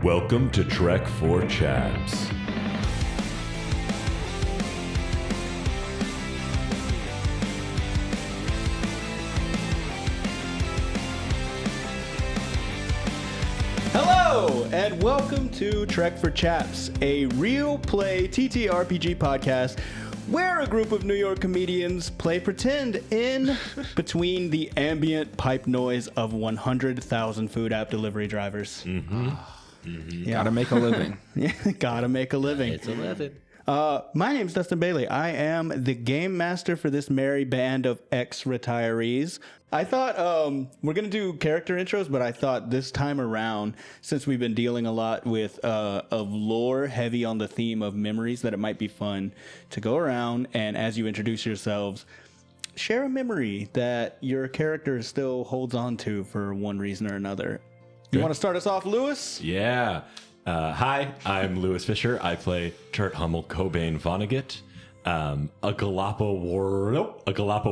Welcome to Trek for Chaps. Hello, and welcome to Trek for Chaps, a real play TTRPG podcast where a group of New York comedians play pretend in between the ambient pipe noise of 100,000 food app delivery drivers. Yeah. Gotta make a living. Yeah, gotta make a living. It's 11. My name's Dustin Bailey. I am the game master for this merry band of ex-retirees. I thought we're going to do character intros, but I thought this time around, since we've been dealing a lot with of lore heavy on the theme of memories, that it might be fun to go around and as you introduce yourselves, share a memory that your character still holds on to for one reason or another. You want to start us off, Lewis? Yeah. Hi, I'm Lewis Fisher. I play Turt Hummel Cobain Vonnegut, a Galapa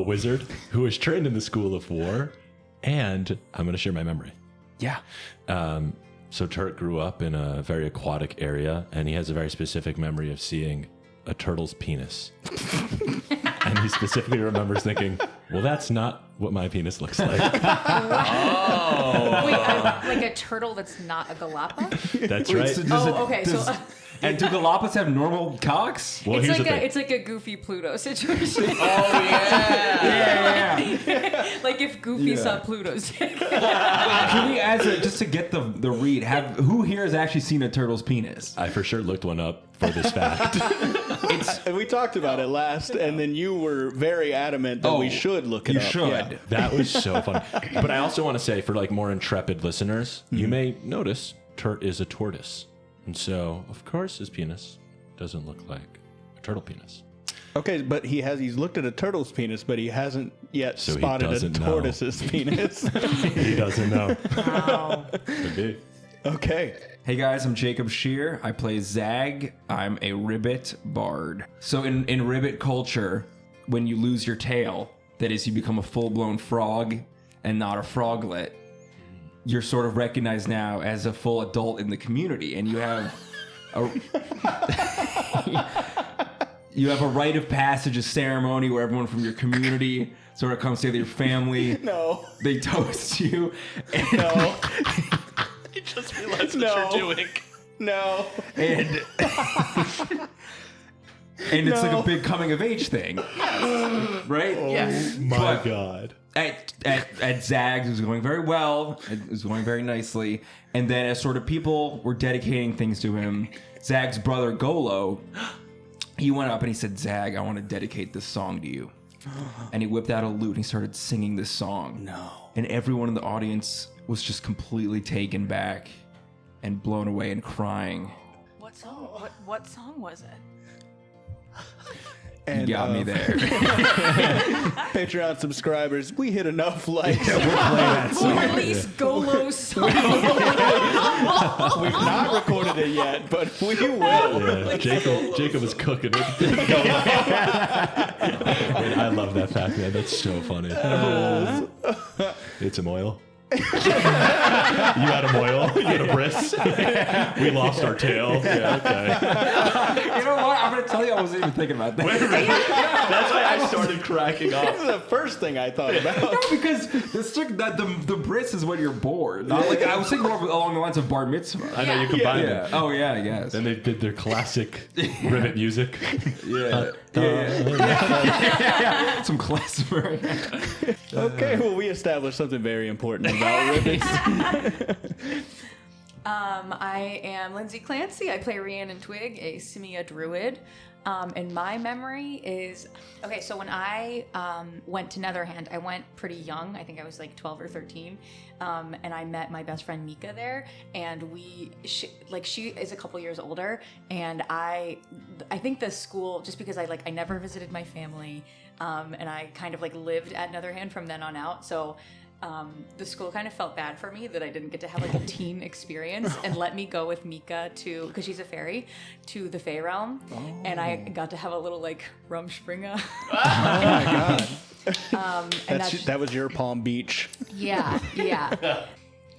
wizard who is trained in the School of War, and I'm going to share my memory. Yeah. So Turt grew up in a very aquatic area, and he has a very specific memory of seeing a turtle's penis. And he specifically remembers thinking, well, that's not what my penis looks like. Oh. Wait, like a turtle that's not a galapa? That's right. And do galapas have normal cocks? Well, it's like a Goofy Pluto situation. Yeah. Like if Goofy saw Pluto's dick. Can we, just to get the read, who here has actually seen a turtle's penis? I for sure looked one up for this fact. And we talked about it last, and then you were very adamant that we should look it up. You should. Yeah. That was so fun. But I also want to say, for like more intrepid listeners, you may notice Turt is a tortoise. And so, of course, his penis doesn't look like a turtle penis. Okay, but he's looked at a turtle's penis, but he hasn't yet So he spotted a doesn't know. tortoise's penis. He doesn't know. Wow. Could be. Okay. Hey guys, I'm Jacob Shear. I play Zag. I'm a ribbit bard. So in ribbit culture, when you lose your tail, that is, you become a full-blown frog and not a froglet, you're sort of recognized now as a full adult in the community, and you have a rite of passage, a ceremony where everyone from your community sort of comes together, your family. No. They toast you. No. I just realized No. what you're doing. No. And it's like No. a big coming of age thing, right? Yes. My But God. At Zags, it was going very well. It was going very nicely. And then as sort of people were dedicating things to him, Zag's brother Golo, he went up and he said, Zag, I want to dedicate this song to you. And he whipped out a lute and he started singing this song. No. And everyone in the audience was just completely taken back and blown away and crying. What song? What song was it? And, You got me there. Patreon subscribers, we hit enough likes. We'll release Golo's song. We've not recorded it yet, but we will. Yeah, Jacob is cooking it. Man, I love that fact, man. That's so funny. It's a oil. You had a moil. You had a bris. We lost our tail. Yeah, okay. You know what? I'm going to tell you, I wasn't even thinking about that. Wait a minute. That's why I started cracking This up. is the first thing I thought about. No, because the bris is when you're bored. Not like I was thinking more along the lines of bar mitzvah. I know you combined it. Oh yeah, I guess. Then they did their classic ribbit music. Yeah. Some classic. Okay, well, we established something very important about ribbits. I am Lindsay Clancy. I play Rhiannon Twig, a Simia druid. And my memory is... Okay, so when I went to Netherhand, I went pretty young. I think I was like 12 or 13. And I met my best friend Mika there. And she is a couple years older. And I think the school, just because I never visited my family, and I kind of lived at Netherhand from then on out. So the school kind of felt bad for me that I didn't get to have like a teen experience and let me go with Mika to, because she's a fairy, to the Fae realm. Oh. And I got to have a little like Rumspringa. Oh my god. And That was your Palm Beach. yeah.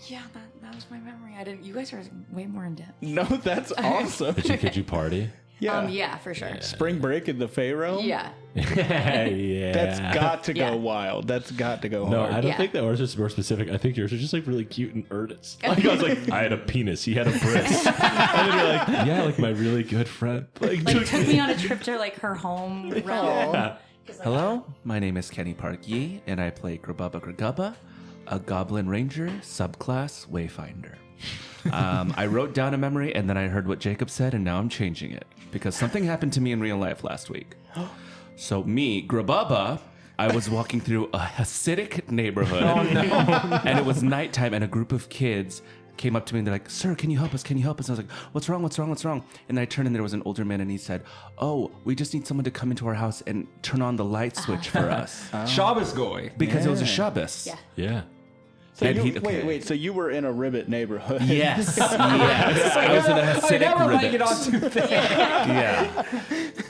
Yeah, that was my memory. I didn't. You guys are way more in depth. No, that's awesome. Could you party? Yeah. Yeah, for sure. Spring break in the Pharaoh? Yeah. Yeah. That's got to go Yeah. wild. That's got to go No, hard. I don't Yeah. think that ours is more specific. I think yours are just like really cute and earnest. Like I was like, I had a penis. He had a bris. And then you're like, yeah, like my really good friend. Like Took me on a trip to like her home realm. yeah. Hello, my name is Kenny Park Yee, and I play Grabubba Gragubba, a Goblin Ranger subclass Wayfinder. I wrote down a memory, and then I heard what Jacob said, and now I'm changing it because something happened to me in real life last week. So me, Grabubba, I was walking through a Hasidic neighborhood, and it was nighttime, and a group of kids came up to me and they're like, "Sir, can you help us? Can you help us?" And I was like, "What's wrong? What's wrong? What's wrong?" And I turned and there was an older man and he said, "Oh, we just need someone to come into our house and turn on the light switch for us." Shabbos goy. Because it was a Yeah. Shabbos. Yeah. Yeah. So And you, he- okay. wait. So you were in a ribbit neighborhood? Yes. Yes. I was in a Hasidic ribbit. Yeah.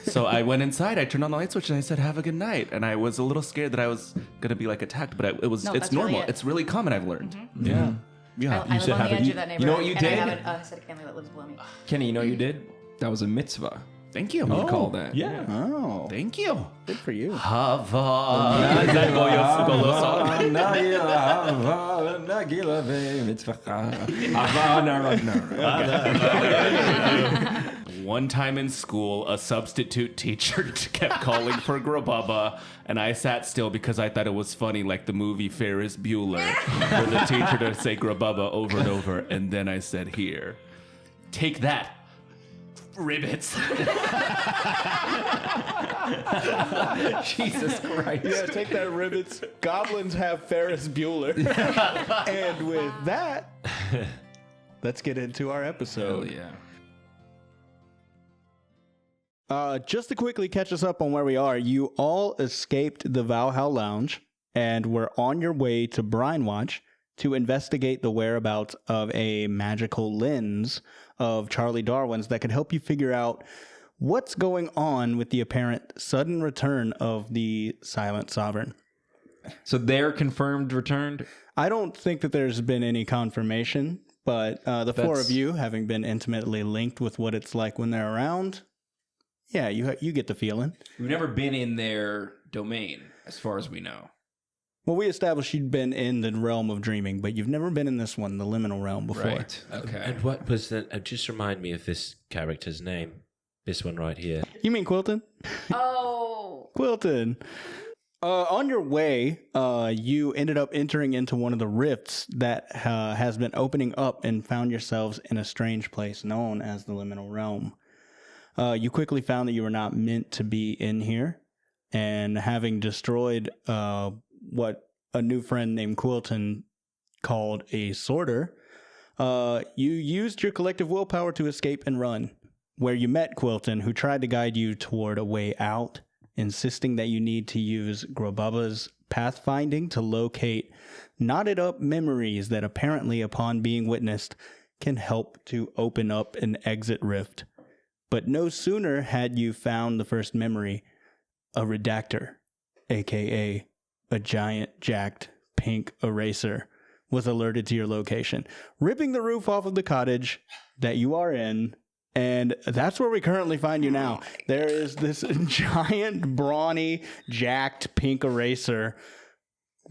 So I went inside, I turned on the light switch and I said, "Have a good night." And I was a little scared that I was going to be like attacked, but No, it's that's normal. really it. It's really common, I've learned. Yeah. Yeah. I live said on the have a- edge of that neighborhood. you know what you and did? I have a Hasidic family that lives below me. Kenny, you know what you did? That was a mitzvah. Thank you. We call that. Yeah. Oh, Thank you. good for you. Hava. Is that Goyo song? One time in school, a substitute teacher kept calling for Grabubba, and I sat still because I thought it was funny, like the movie Ferris Bueller, for the teacher to say Grabubba over and over, and then I said, "Here, take that, ribbits." Jesus Christ. Yeah, take that, ribbits. Goblins have Ferris Bueller. And with that, let's get into our Hell episode. yeah. Just to quickly catch us up on where we are, you all escaped the Valhalla Lounge and were on your way to Brine to investigate the whereabouts of a magical lens of Charlie Darwin's that could help you figure out what's going on with the apparent sudden return of the Silent Sovereign. So they're confirmed returned? I don't think that there's been any confirmation, but the four That's- of you, having been intimately linked with what it's like when they're around, yeah, you get the feeling. We've never been in their domain, as far as we know. Well, we established you'd been in the realm of dreaming, but you've never been in this one, the liminal realm, before. Right. Okay. And what was that? Just remind me of this character's name. This one right here. You mean Quilton? Oh. Quilton. On your way, you ended up entering into one of the rifts that has been opening up and found yourselves in a strange place known as the liminal realm. You quickly found that you were not meant to be in here, and having destroyed what a new friend named Quilton called a sorter, you used your collective willpower to escape and run, where you met Quilton, who tried to guide you toward a way out, insisting that you need to use Grabubba's pathfinding to locate knotted up memories that apparently, upon being witnessed, can help to open up an exit rift. But no sooner had you found the first memory, a redactor, aka a giant jacked pink eraser, was alerted to your location, ripping the roof off of the cottage that you are in. And that's where we currently find you now. There is this giant, brawny, jacked pink eraser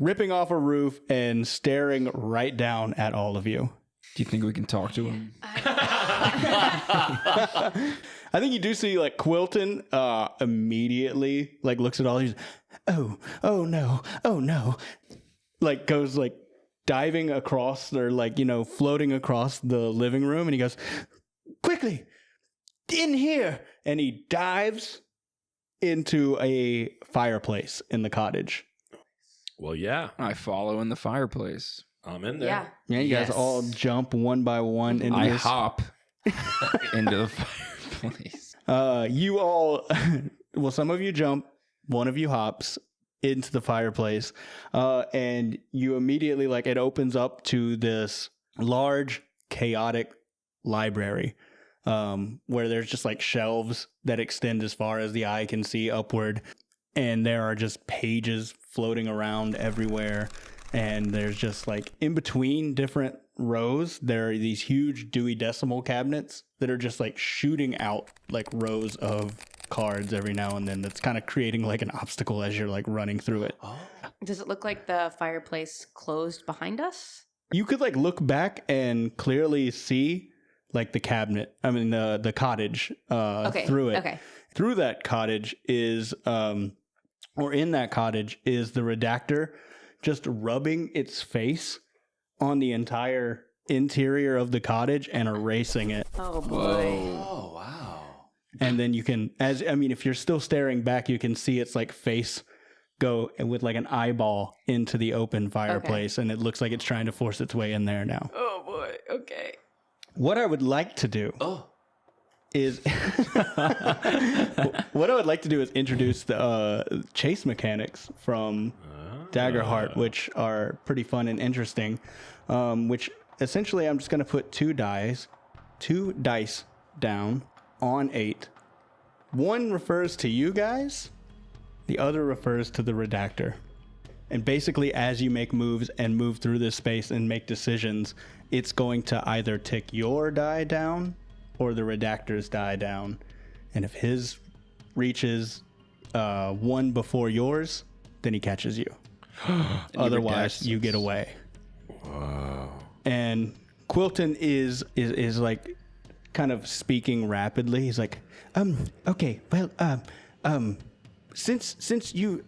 ripping off a roof and staring right down at all of you. Do you think we can talk to him? I think you do see like Quilton immediately like looks at all these. Oh no, like goes like diving across or like, floating across the living room, and he goes, "Quickly, in here!" And he dives into a fireplace in the cottage. Well, yeah, I follow in the fireplace. I'm in there. Yeah. Yeah, you guys all jump one by one into I this. hop into the fireplace. You all, well, some of you jump, one of you hops into the fireplace, and you immediately, like, it opens up to this large, chaotic library, where there's just like shelves that extend as far as the eye can see upward, and there are just pages floating around everywhere. And there's just like in between different rows, there are these huge Dewey Decimal cabinets that are just like shooting out like rows of cards every now and then. That's kind of creating like an obstacle as you're like running through it. Does it look like the fireplace closed behind us? You could like look back and clearly see like the cabinet. I mean the cottage through it. Okay. Through that cottage is or in that cottage is the redactor just rubbing its face on the entire interior of the cottage and erasing it. Oh boy. Oh, wow. And then you can, if you're still staring back, you can see its like face go with like an eyeball into the open fireplace, and it looks like it's trying to force its way in there now. Oh boy. Okay. What I would like to do is introduce the chase mechanics from Daggerheart, which are pretty fun and interesting. Which essentially I'm just going to put two dice down on 8. One refers to you guys, the other refers to the redactor. And basically, as you make moves and move through this space and make decisions, it's going to either tick your die down or the redactor's die down. And if his reaches 1 before yours, then he catches you. Otherwise, you get away. Wow. And Quilton is like kind of speaking rapidly. He's like, okay, well, since you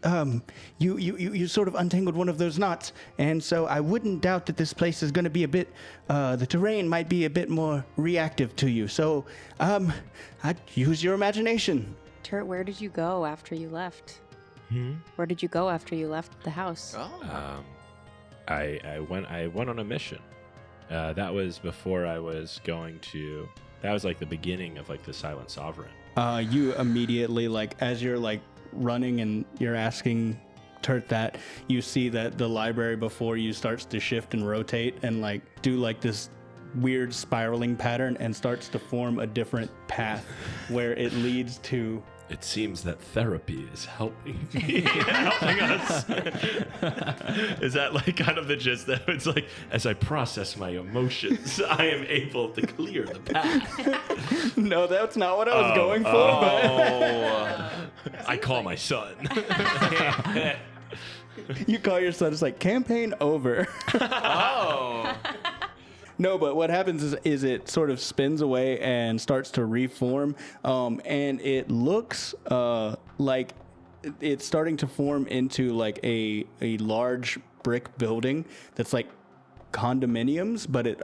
sort of untangled one of those knots, and so I wouldn't doubt that this place is going to be a bit, the terrain might be a bit more reactive to you. So, I'd use your imagination. Turt, where did you go after you left? Where did you go after you left the house? I went on a mission. That was before I was going to. That was like the beginning of like the Silent Sovereign. You immediately, like, as you're like running and you're asking Turt that, you see that the library before you starts to shift and rotate and like do like this weird spiraling pattern and starts to form a different path where it leads to. It seems that therapy is helping me, helping us. Is that like kind of the gist? That it's like, as I process my emotions, I am able to clear the path. No, that's not what I was going for. I call my son. You call your son, it's like, campaign over. No, but what happens is it sort of spins away and starts to reform, and it looks like it's starting to form into like a large brick building that's like condominiums, but it's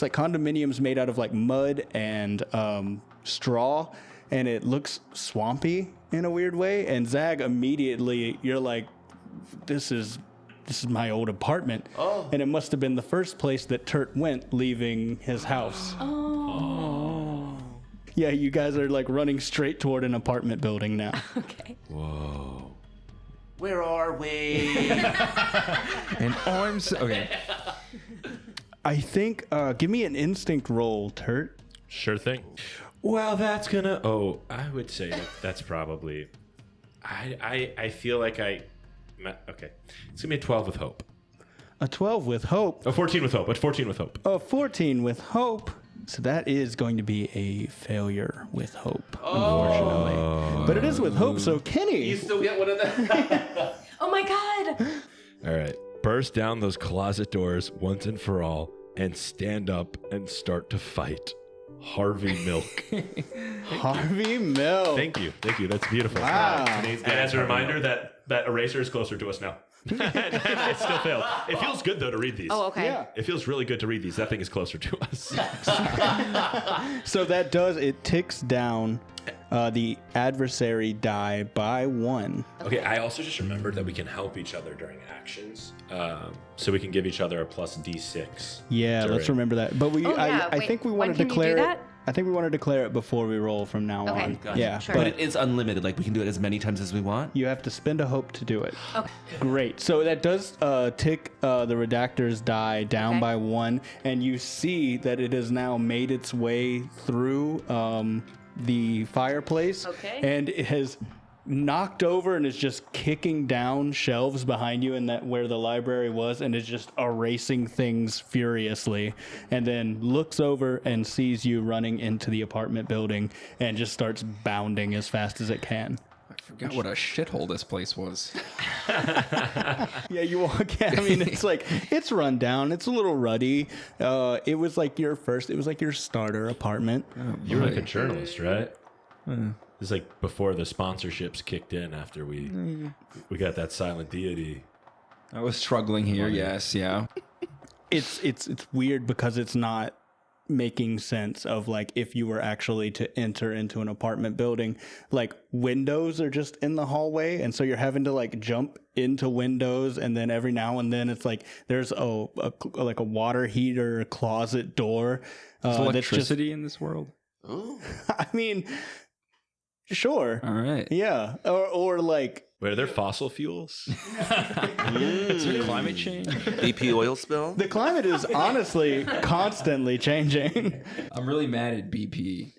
like condominiums made out of like mud and straw, and it looks swampy in a weird way. And Zag, immediately you're like, this is my old apartment. And it must have been the first place that Turt went leaving his house. Yeah, you guys are like running straight toward an apartment building now. Okay. Whoa. Where are we? And arms. Okay. I think, give me an instinct roll, Turt. Sure thing. Well, that's gonna. Oh, I would say that's probably. I feel like I. Okay, it's gonna be a 12 with hope. A 12 with hope. A 14 with hope. A 14 with hope. A 14 with hope. So that is going to be a failure with hope, unfortunately. But it is with hope, so Kenny. You still get one of them? Oh my god! All right. Burst down those closet doors once and for all and stand up and start to fight. Harvey Milk. Harvey Milk. Thank you. That's beautiful. Wow. And as a reminder, that eraser is closer to us now. And I still failed. It feels good, though, to read these. Oh, okay. Yeah. It feels really good to read these. That thing is closer to us. So it ticks down the adversary die by 1. Okay, I also just remembered that we can help each other during actions. So we can give each other a plus D6. Yeah, let's remember that. But I wait, think we when want to can you declare do it. that? I think we want to declare it before we roll from now Okay. on. Gotcha. Yeah, Sure. But it is unlimited. Like, we can do it as many times as we want. you have to spend a hope to do it. Okay. Great. So that does tick the redactor's die down Okay. by 1, and you see that it has now made its way through the fireplace. Okay. And it has knocked over and is just kicking down shelves behind you, and that where the library was, and is just erasing things furiously, and then looks over and sees you running into the apartment building and just starts bounding as fast as it can. I forgot what a shithole this place was. Yeah, you walk in. I mean, it's run down. It's a little ruddy. It was like your starter apartment. You were like a journalist, right? It's like before the sponsorships kicked in after we got that silent deity. I was struggling here. Yes, yeah. It's weird because it's not making sense of like if you were actually to enter into an apartment building, like windows are just in the hallway, and so you're having to like jump into windows, and then every now and then it's like there's a water heater closet door. There's electricity in this world. I mean, sure. All right. Yeah. Or like, Wait, are there fossil fuels? Is there climate change? BP oil spill? the climate is honestly constantly changing. I'm really mad at BP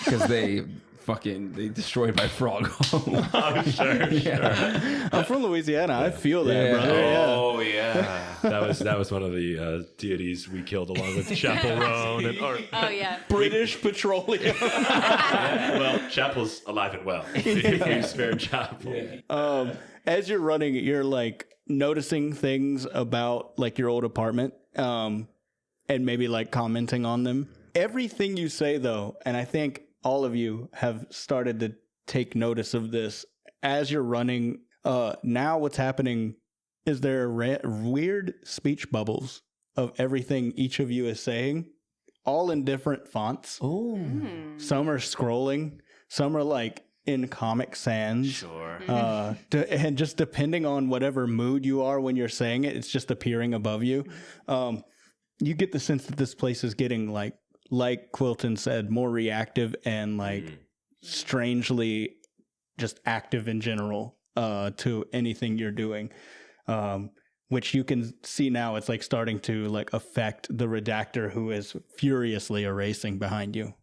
because they destroyed my frog home. Oh, sure. I'm from Louisiana. I feel that, brother. Oh, yeah. That was one of the deities we killed along with Chapel Roan. Oh yeah. British Petroleum. Well, Chapel's alive and well. We spared Chapel. As you're running, you're like noticing things about like your old apartment, and maybe like commenting on them. Everything you say though, and I think all of you have started to take notice of this as you're running. Now what's happening is there are weird speech bubbles of everything each of you is saying, all in different fonts. Oh. Some are scrolling, some are like in Comic Sans. Sure. And just depending on whatever mood you are when you're saying it, it's just appearing above you. You get the sense that this place is getting like Quilton said, more reactive and like strangely just active in general to anything you're doing, which you can see now it's like starting to like affect the redactor who is furiously erasing behind you.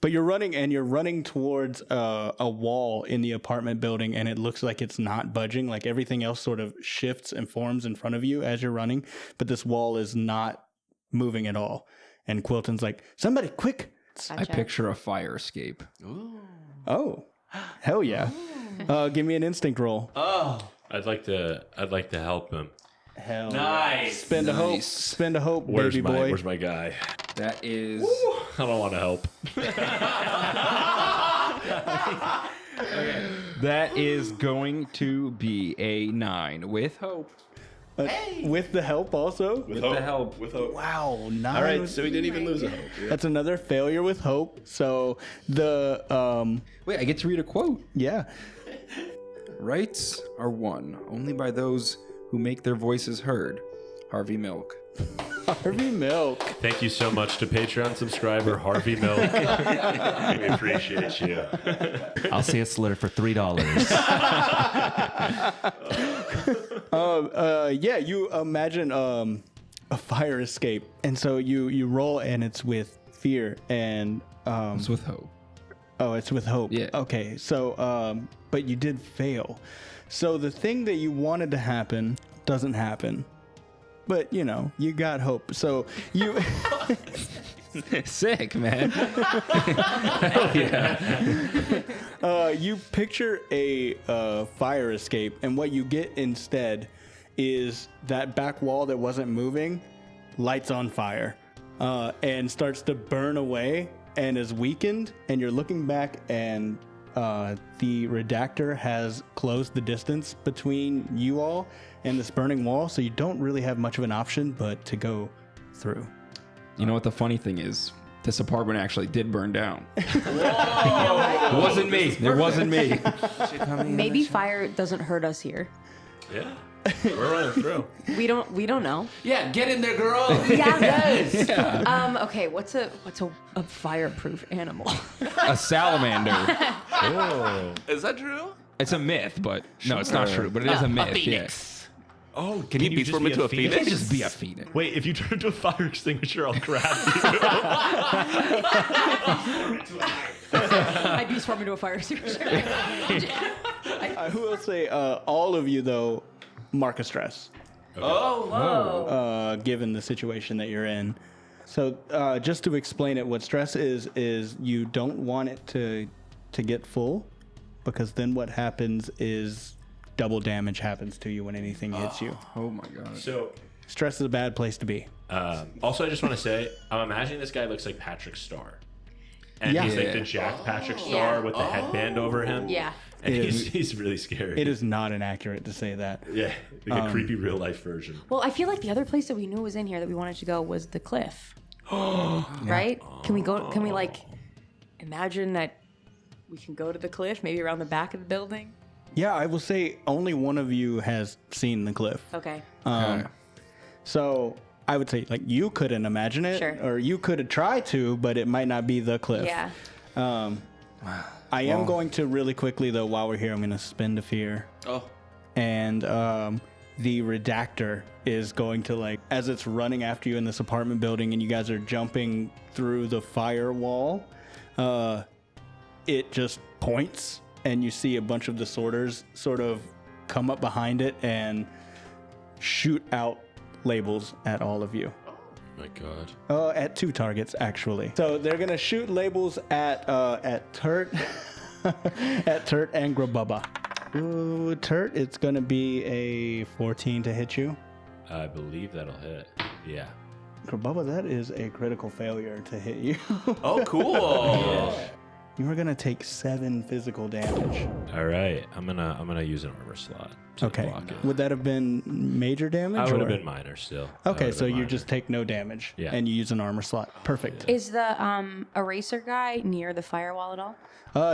But you're running towards a wall in the apartment building, and it looks like it's not budging. Like everything else sort of shifts and forms in front of you as you're running, but this wall is not moving at all. And Quilton's like, somebody quick. I picture a fire escape. Oh, hell yeah. Give me an instinct roll. I'd like to help him. Hell. Nice. Spend a hope. Spend a hope, baby boy. Where's my guy? That is. I don't want to help. That is going to be a 9 with hope. With the help also? With the help. With hope. Wow, 9. All right, so we didn't even lose a hope. Yeah. That's another failure with hope. So the Wait, I get to read a quote. yeah. Rights are won only by those who make their voices heard. Harvey Milk. Harvey Milk. Thank you so much to Patreon subscriber Harvey Milk. We appreciate you. I'll say a slur for $3. Yeah, you imagine a fire escape, and so you roll, and it's with fear and It's with hope. oh, it's with hope. Yeah. Okay, so but you did fail. So the thing that you wanted to happen doesn't happen. But, you know, you got hope. So you Sick, man. Hell yeah. you picture a fire escape, and what you get instead is that back wall that wasn't moving lights on fire and starts to burn away and is weakened, and you're looking back, and the redactor has closed the distance between you all and this burning wall, so you don't really have much of an option but to go through. You know what the funny thing is? This apartment actually did burn down. It wasn't me. It wasn't me. Maybe fire doesn't hurt us here. Yeah. We're running through. We don't know. Yeah, get in there, girl. Yeah. Okay. What's a fireproof animal? A salamander. Oh. Is that true? It's a myth, but no, it's not true. But it is a myth. Phoenix. Oh, Can you just transform be into a Yeah. phoenix? It can't just be a phoenix. Wait, if you turn into a fire extinguisher, I'll grab you. I beast form into a fire extinguisher. I will say, all of you though, mark a stress, given the situation that you're in. So, just to explain it, what stress is you don't want it to get full, because then what happens is double damage happens to you when anything hits you. Oh my god. So, Stress is a bad place to be. also, I just want to say, I'm imagining this guy looks like Patrick Star. And he's like the Jack Patrick Star with the headband over him. Yeah. And he's really scary. It is not inaccurate to say that. Yeah, like a creepy real life version. Well, I feel like the other place that we knew was in here that we wanted to go was the cliff. Right? Can we go? Can we like imagine that we can go to the cliff, maybe around the back of the building? Yeah, I will say only one of you has seen the cliff. Okay. So I would say like you couldn't imagine it, Sure. or you could try to, but it might not be the cliff. Yeah. I am going to really quickly though, while we're here, I'm going to spend a fear. Oh. And the redactor is going to, like, as it's running after you in this apartment building and you guys are jumping through the firewall, it just points and you see a bunch of the sorters sort of come up behind it and shoot out labels at all of you. Oh my god. At 2 targets, actually. So they're gonna shoot labels at Turt, at Turt and Grabubba. Ooh, Turt, it's gonna be a 14 to hit you. I believe that'll hit. Yeah. Grabubba, that is a critical failure to hit you. Oh, cool. You are gonna take 7 physical damage. All right. I'm gonna use an armor slot to Okay. block it. Would that have been major damage? I would have or- been minor still. Okay, so you just take no damage. Yeah. And you use an armor slot. Perfect. Is the eraser guy near the firewall at all?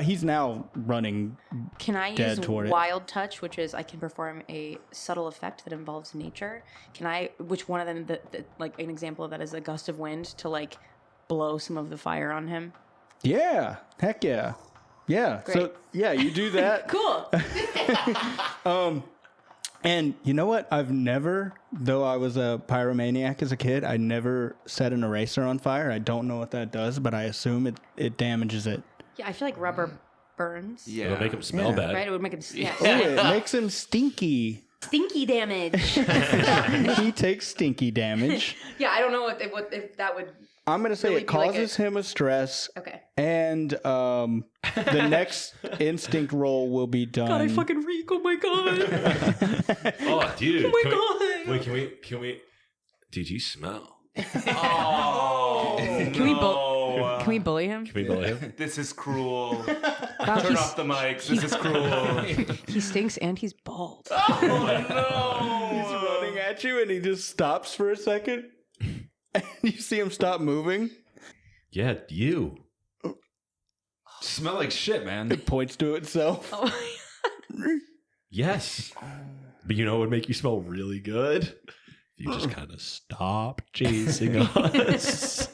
He's now running. Can I Dead use toward it. wild touch, which is I can perform a subtle effect that involves nature? Can I? Which one of them? Like an example of that is a gust of wind to like blow some of the fire on him. Yeah. Heck yeah. Yeah. So Great. yeah, you do that. Cool. And you know what? I've never, though I was a pyromaniac as a kid, I never set an eraser on fire. I don't know what that does, but I assume it damages it. Yeah, I feel like rubber burns. Yeah. It'll make him smell Yeah. bad. Right? It would make him Oh, it makes him stinky. stinky damage. He takes stinky damage. Yeah, I don't know what if that would. I'm going to say Really it be like causes him a stress. Okay. And the next instinct roll will be done. God, I fucking reek. Oh my god. Oh, dude. Oh my can God. Wait, can we? Did you smell? Oh. Can we bully him? Can we bully him? This is cruel. Wow, Turn off the mics. This is cruel. he stinks and he's bald. Oh, He's no. running at you and he just stops for a second. And you see him stop moving. Yeah, you. Smell like shit, man. It points to itself. Oh Yes. But you know what would make you smell really good? You just kind of stop chasing us.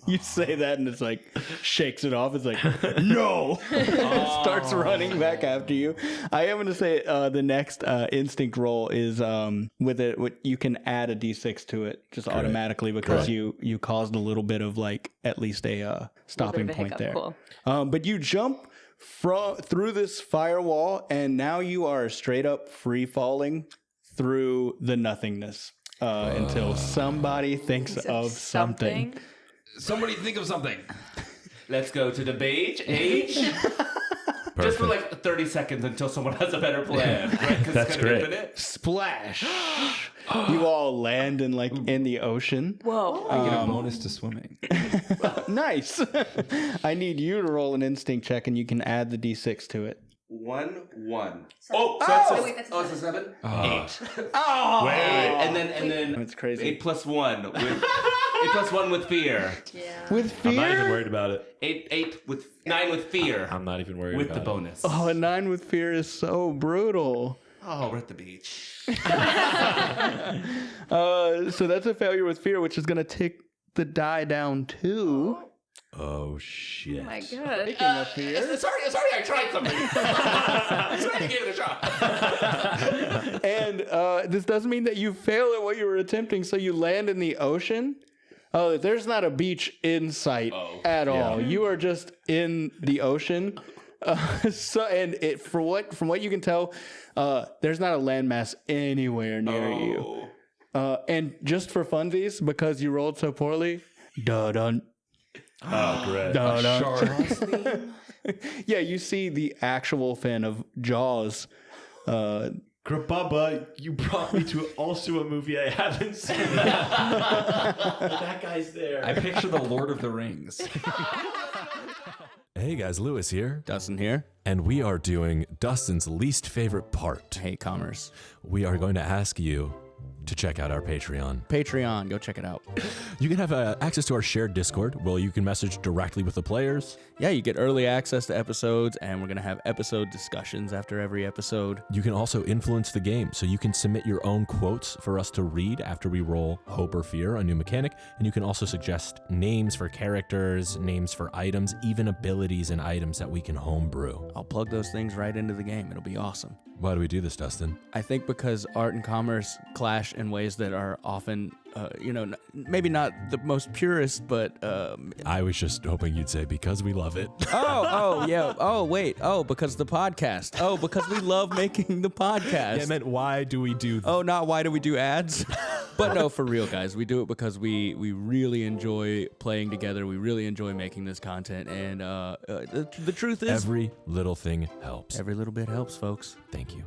You say that and it's like shakes it off. It's like, no. Starts running back after you. I am going to say the next instinct roll is with it. You can add a d6 to it just automatically because you caused a little bit of like at least a stopping Little bit of a point hiccup, there. cool. But you jump through this firewall and now you are straight up free falling through the nothingness until somebody thinks of something. Somebody think of something. Let's go to the beach. Just for like 30 seconds until someone has a better plan. Right? 'Cause That's it's gonna be great. infinite. Splash! You all land in like in the ocean. Whoa. I get a bonus to swimming. Nice. I need you to roll an instinct check, and you can add the d6 to it. 1, 1. Oh, so that's wait, that's a it's a 7? 8. Oh, Wait. And then That's crazy. 8 plus 1. 8 plus 1 with fear. Yeah. With I'm not even fear. worried about it. 8 with 9 with fear. I'm not even worried With about the bonus. Oh, a 9 with fear is so brutal. Oh, we're at the beach. So that's a failure with fear, which is going to take the die down 2. Oh shit. Oh my god. Speaking of fear. Sorry, I tried something. I tried to give it a shot. And this doesn't mean that you fail at what you were attempting. So you land in the ocean, Oh, there's not a beach in sight at all. You are just in the ocean. From what you can tell, there's not a landmass anywhere near you. And just for funsies, because you rolled so poorly, dun. Oh, great. Dun. Yeah, you see the actual fin of Jaws. Grabubba, you brought me to also a movie I haven't seen. That guy's there. I picture the Lord of the Rings. Hey guys, Lewis here, Dustin here. and we are doing Dustin's least favorite part. Hey, Commerce. We are going to ask you to check out our Patreon. Patreon, go check it out. You can have access to our shared Discord where you can message directly with the players. Yeah, you get early access to episodes, and we're going to have episode discussions after every episode. You can also influence the game, so you can submit your own quotes for us to read after we roll Hope or Fear, a new mechanic, and you can also suggest names for characters, names for items, even abilities and items that we can homebrew. I'll plug those things right into the game. It'll be awesome. Why do we do this, Dustin? I think because art and commerce clash in ways that are often, maybe not the most purest, but... I was just hoping you'd say because we love it. Because the podcast. Oh, because we love making the podcast. Yeah, I meant why do we do Oh, not why do we do ads? But no, for real, guys. We do it because we really enjoy playing together. We really enjoy making this content. And the truth is... Every little thing helps. Every little bit helps, folks. Thank you.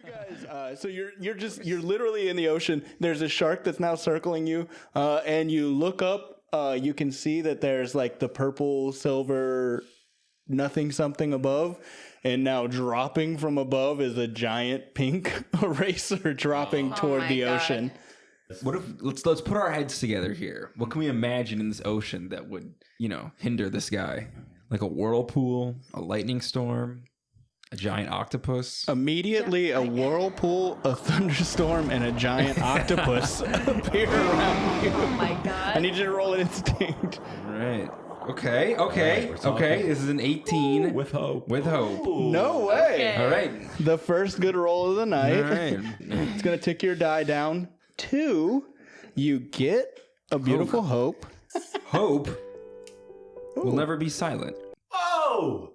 Guys, so you're literally in the ocean. There's a shark that's now circling you, and you look up. You can see that there's like the purple, silver, nothing something above, and now dropping from above is a giant pink eraser dropping toward my the God. ocean. What if let's put our heads together here? What can we imagine in this ocean that would, hinder this guy? Like a whirlpool, a lightning storm, a giant octopus. Immediately, a whirlpool, a thunderstorm, and a giant octopus appear around you. Oh my god. I need you to roll an instinct. Right. Okay. This is an 18 With hope. with hope. No way. All right. The first good roll of the night. All right. It's going to tick your die down. 2, you get a beautiful hope. Hope will never be silent. Oh!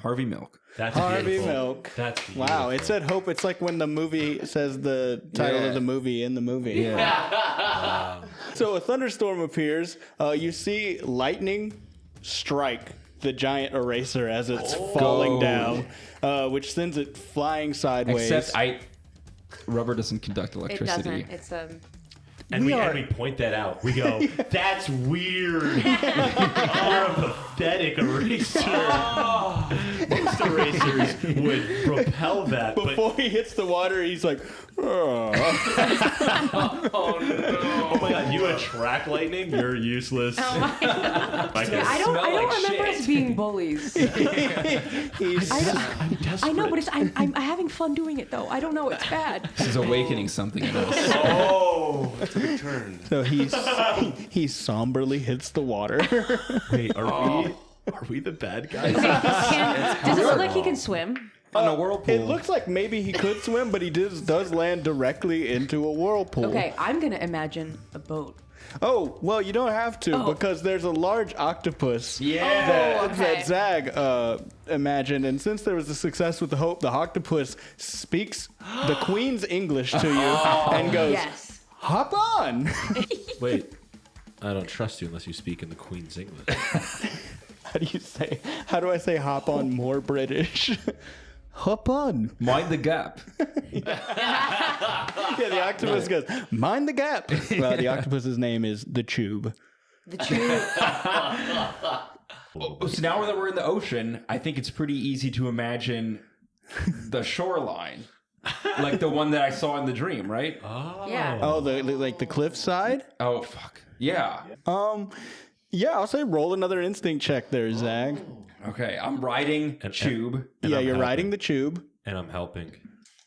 Harvey Milk. That's Harvey beautiful. Milk. That's Wow, it beautiful. said hope. It's like when the movie says the title Yeah. of the movie in the movie. Yeah. So a thunderstorm appears. You see lightning strike the giant eraser as it's falling down, which sends it flying sideways. Except rubber doesn't conduct It electricity. doesn't. It's And we point that out. We go, that's weird. You're a pathetic eraser. Most erasers would propel that, but Before he hits the water, he's like, "Oh." oh my god, you attract lightning? You're useless. Oh my god. I don't remember us being bullies. He's I know, but I'm having fun doing it though. I don't know. It's bad. This is awakening something in us. Oh, that's a good turn. So he somberly hits the water. Wait, are we the bad guys? Does it look like he can swim? On a whirlpool. It looks like maybe he could swim, but he does land directly into a whirlpool. Okay, I'm gonna imagine a boat. Oh, well, you don't have to because there's a large octopus that Zag imagined. And since there was a success with the hope, the octopus speaks the Queen's English to you and goes, Yes. hop on. Wait, I don't trust you unless you speak in the Queen's English. How do I say hop on more British? Hop on. Mind the gap. Yeah, the octopus goes, mind the gap. Well, the octopus's name is the Tube. The tube. So now that we're in the ocean, I think it's pretty easy to imagine the shoreline. Like the one that I saw in the dream, right? Yeah. Oh, the cliffside? Oh, fuck. Yeah. Yeah, I'll say roll another instinct check there, Zag. Okay, I'm riding a tube. Yeah, I'm you're helping. riding the tube. And I'm helping.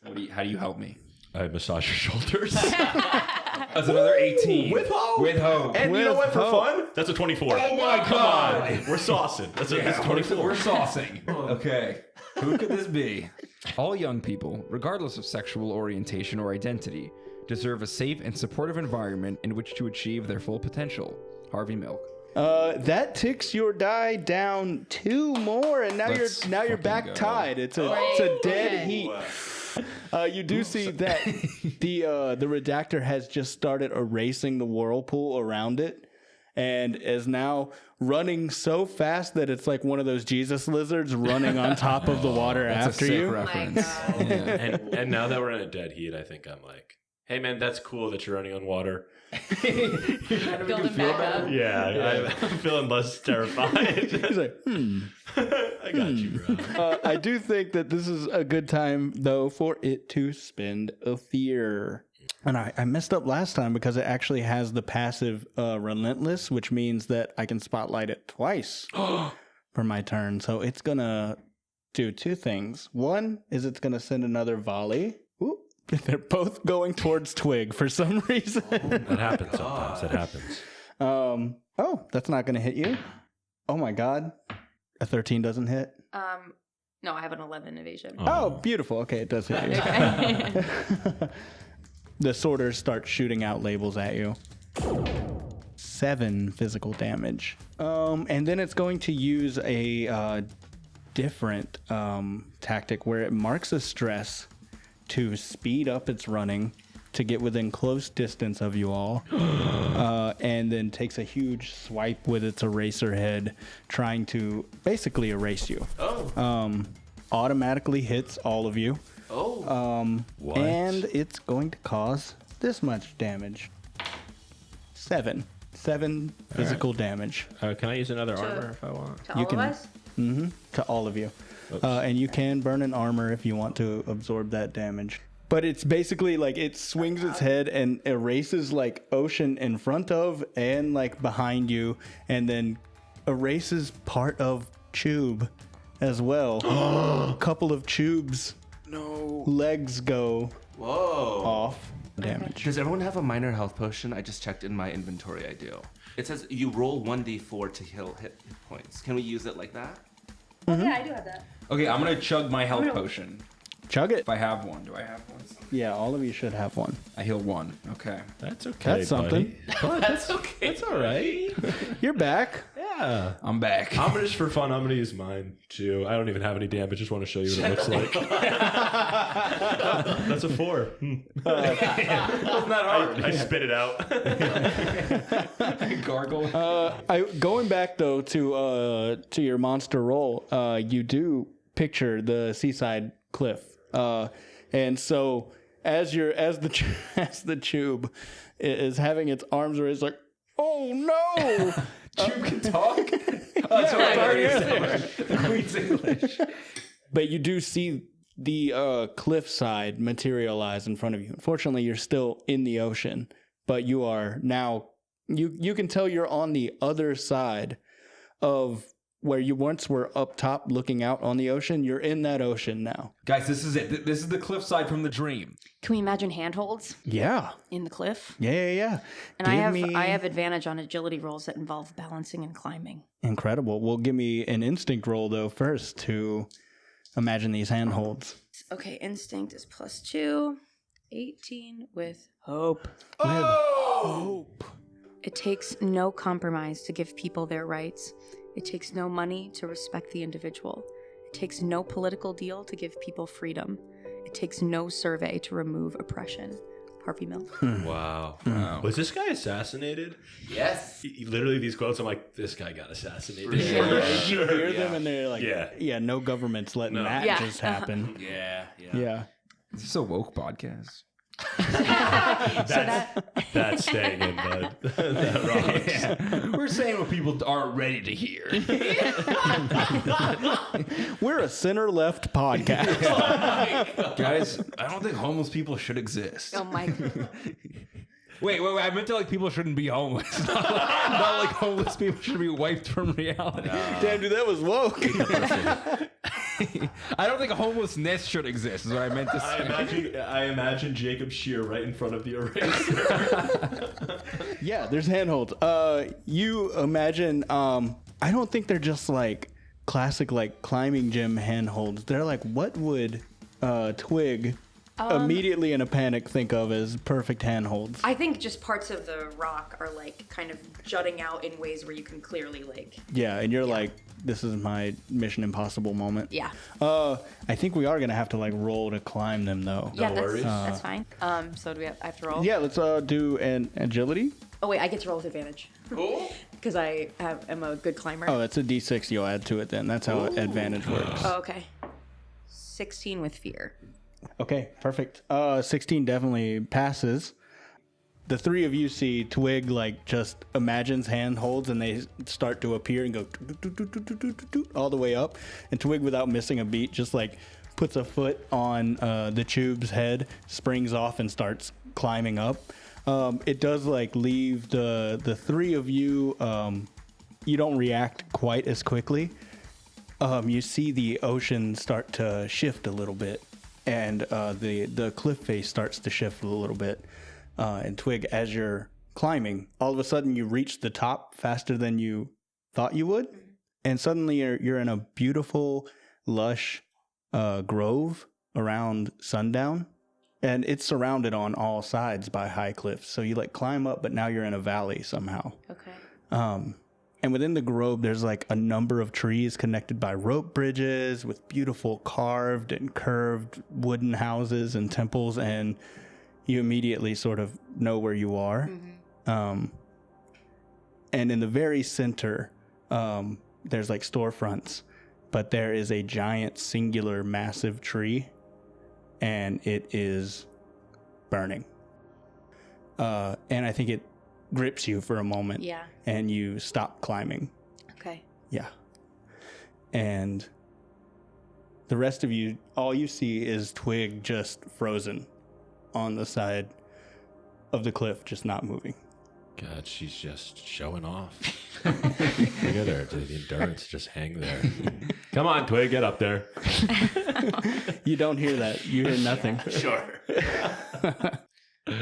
How do you help me? I massage your shoulders. That's another 18. With hope. With hope. And you know what, for hope. fun? That's a 24. Oh my God. We're saucing. That's a 24. We're saucing. Okay. Who could this be? All young people, regardless of sexual orientation or identity, deserve a safe and supportive environment in which to achieve their full potential. Harvey Milk. That ticks your die down 2 more, and now Let's you're fucking back go. tied. It's a dead heat. You do see that the redactor has just started erasing the whirlpool around it, and is now running so fast that it's like one of those Jesus lizards running on top of the water That's after a sick you. reference. God. Yeah. And now that we're in a dead heat, I think I'm like, hey man, that's cool that you're running on water. Building back up. Yeah, I'm feeling less terrified. He's like, I got you, bro. I do think that this is a good time, though, for it to spend a fear. And I messed up last time because it actually has the passive Relentless, which means that I can spotlight it twice for my turn. So it's going to do 2 things. One is it's going to send another volley. Ooh, they're both going towards Twig for some reason. That happens sometimes. That happens. Oh, that's not going to hit you. Oh, my God. A 13 doesn't hit. No, I have an 11 evasion. Oh, beautiful. Okay, it does hit you. The sorters start shooting out labels at you. 7 physical damage. And then it's going to use a different tactic where it marks a stress to speed up its running to get within close distance of you all, and then takes a huge swipe with its eraser head, trying to basically erase you. Automatically hits all of you. And it's going to cause this much damage. 7 physical damage Can I use another armor if I want? To all of us? to all of you. And you can burn an armor if you want to absorb that damage. But it's basically like it swings its head and erases like ocean in front of and like behind you, and then erases part of tube as well. A couple of tubes. No. Legs go off. Damage. Does everyone have a minor health potion? I just checked in my inventory. I do. It says you roll 1d4 to heal hit points. Can we use it like that? Yeah, I do have that. Okay, I'm gonna chug my health potion. Chug it. If I have one, do I have one? Yeah, all of you should have one. I heal 1. Okay. That's okay. That's something. That's okay. That's all right. You're back. Yeah. I'm back. I'm gonna just for fun. I'm gonna use mine too. I don't even have any damage. Just want to show you what it looks like. That's a 4. Not hard. I spit it out. Gargle. Going back though to your monster roll, you do picture the seaside cliff, and so as the tube is having its arms raised, like, oh no. Tube can talk? That's what the Queen's English. But you do see the cliff side materialize in front of you. Unfortunately, you're still in the ocean, but you are now, you can tell you're on the other side of where you once were up top looking out on the ocean. You're in that ocean now. Guys, this is it. This is the cliffside from the dream. Can we imagine handholds Yeah. in the cliff? Yeah. And I have advantage on agility rolls that involve balancing and climbing. Incredible. Well, give me an instinct roll, though, first to imagine these handholds. Okay, instinct is +2. 18 with hope. Hope. It takes no compromise to give people their rights. It takes no money to respect the individual. It takes no political deal to give people freedom. It takes no survey to remove oppression. Harvey Milk. Wow. Was this guy assassinated? Yes. Literally, these quotes. I'm like, this guy got assassinated. You hear them and they're like, Yeah. yeah, no government's letting that Yeah. just happen. Yeah. This is a woke podcast. That's staying in, bud. That rocks. We're saying what people aren't ready to hear. We're a center-left podcast. Guys, I don't think homeless people should exist. Oh my. Wait. I meant to like people shouldn't be homeless. Not like homeless people should be wiped from reality. Damn, dude, that was woke. I don't think homelessness should exist, is what I meant to say. I imagine Jacob Shear right in front of the eraser. Yeah, there's handholds. You imagine, I don't think they're just like classic like climbing gym handholds. They're like, what would Twig immediately in a panic think of as perfect handholds? I think just parts of the rock are like kind of jutting out in ways where you can clearly like. Yeah, and you're like, this is my Mission Impossible moment. Yeah. I think we are gonna have to like roll to climb them though. Yeah, worries. that's fine. So do I have to roll? Yeah, let's do an agility. Oh wait, I get to roll with advantage. Cool. Because I am a good climber. Oh, that's a D6 you'll add to it then. That's how advantage works. Oh, okay. 16 with fear. Okay, perfect. 16 definitely passes. The three of you see Twig like just imagines handholds and they start to appear and go all the way up. And Twig, without missing a beat, just like puts a foot on the tube's head, springs off and starts climbing up. It does like leave the three of you. You don't react quite as quickly. You see the ocean start to shift a little bit, and the cliff face starts to shift a little bit. And Twig, as you're climbing, all of a sudden you reach the top faster than you thought you would, and suddenly you're in a beautiful, lush grove around sundown. And it's surrounded on all sides by high cliffs. So you like climb up, but now you're in a valley somehow. Okay. And within the grove, there's like a number of trees connected by rope bridges with beautiful carved and curved wooden houses and temples. And you immediately sort of know where you are. Mm-hmm. And in the very center, there's like storefronts, but there is a giant, singular, massive tree. And it is burning. And I think it grips you for a moment. Yeah. And you stop climbing. Okay. Yeah. And the rest of you, all you see is Twig just frozen on the side of the cliff, just not moving. God, she's just showing off. Look at her. The endurance just hang there. Come on, Twig, get up there. You don't hear that. You hear nothing. Sure. Do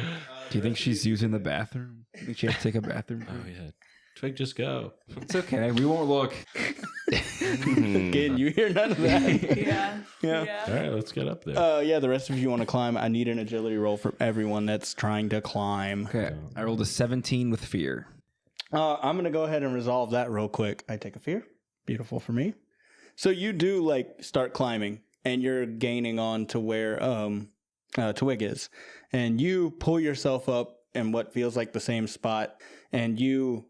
you think she's using the bathroom? Do you think she has to take a bathroom? Oh, yeah. Twig, just go. It's okay. We won't look. Again, you hear none of that. Yeah. All right, let's get up there. Yeah, the rest of you want to climb. I need an agility roll for everyone that's trying to climb. Okay. I rolled a 17 with fear. I'm going to go ahead and resolve that real quick. I take a fear. Beautiful for me. So you do like start climbing and you're gaining on to where Twig is. And you pull yourself up in what feels like the same spot. And you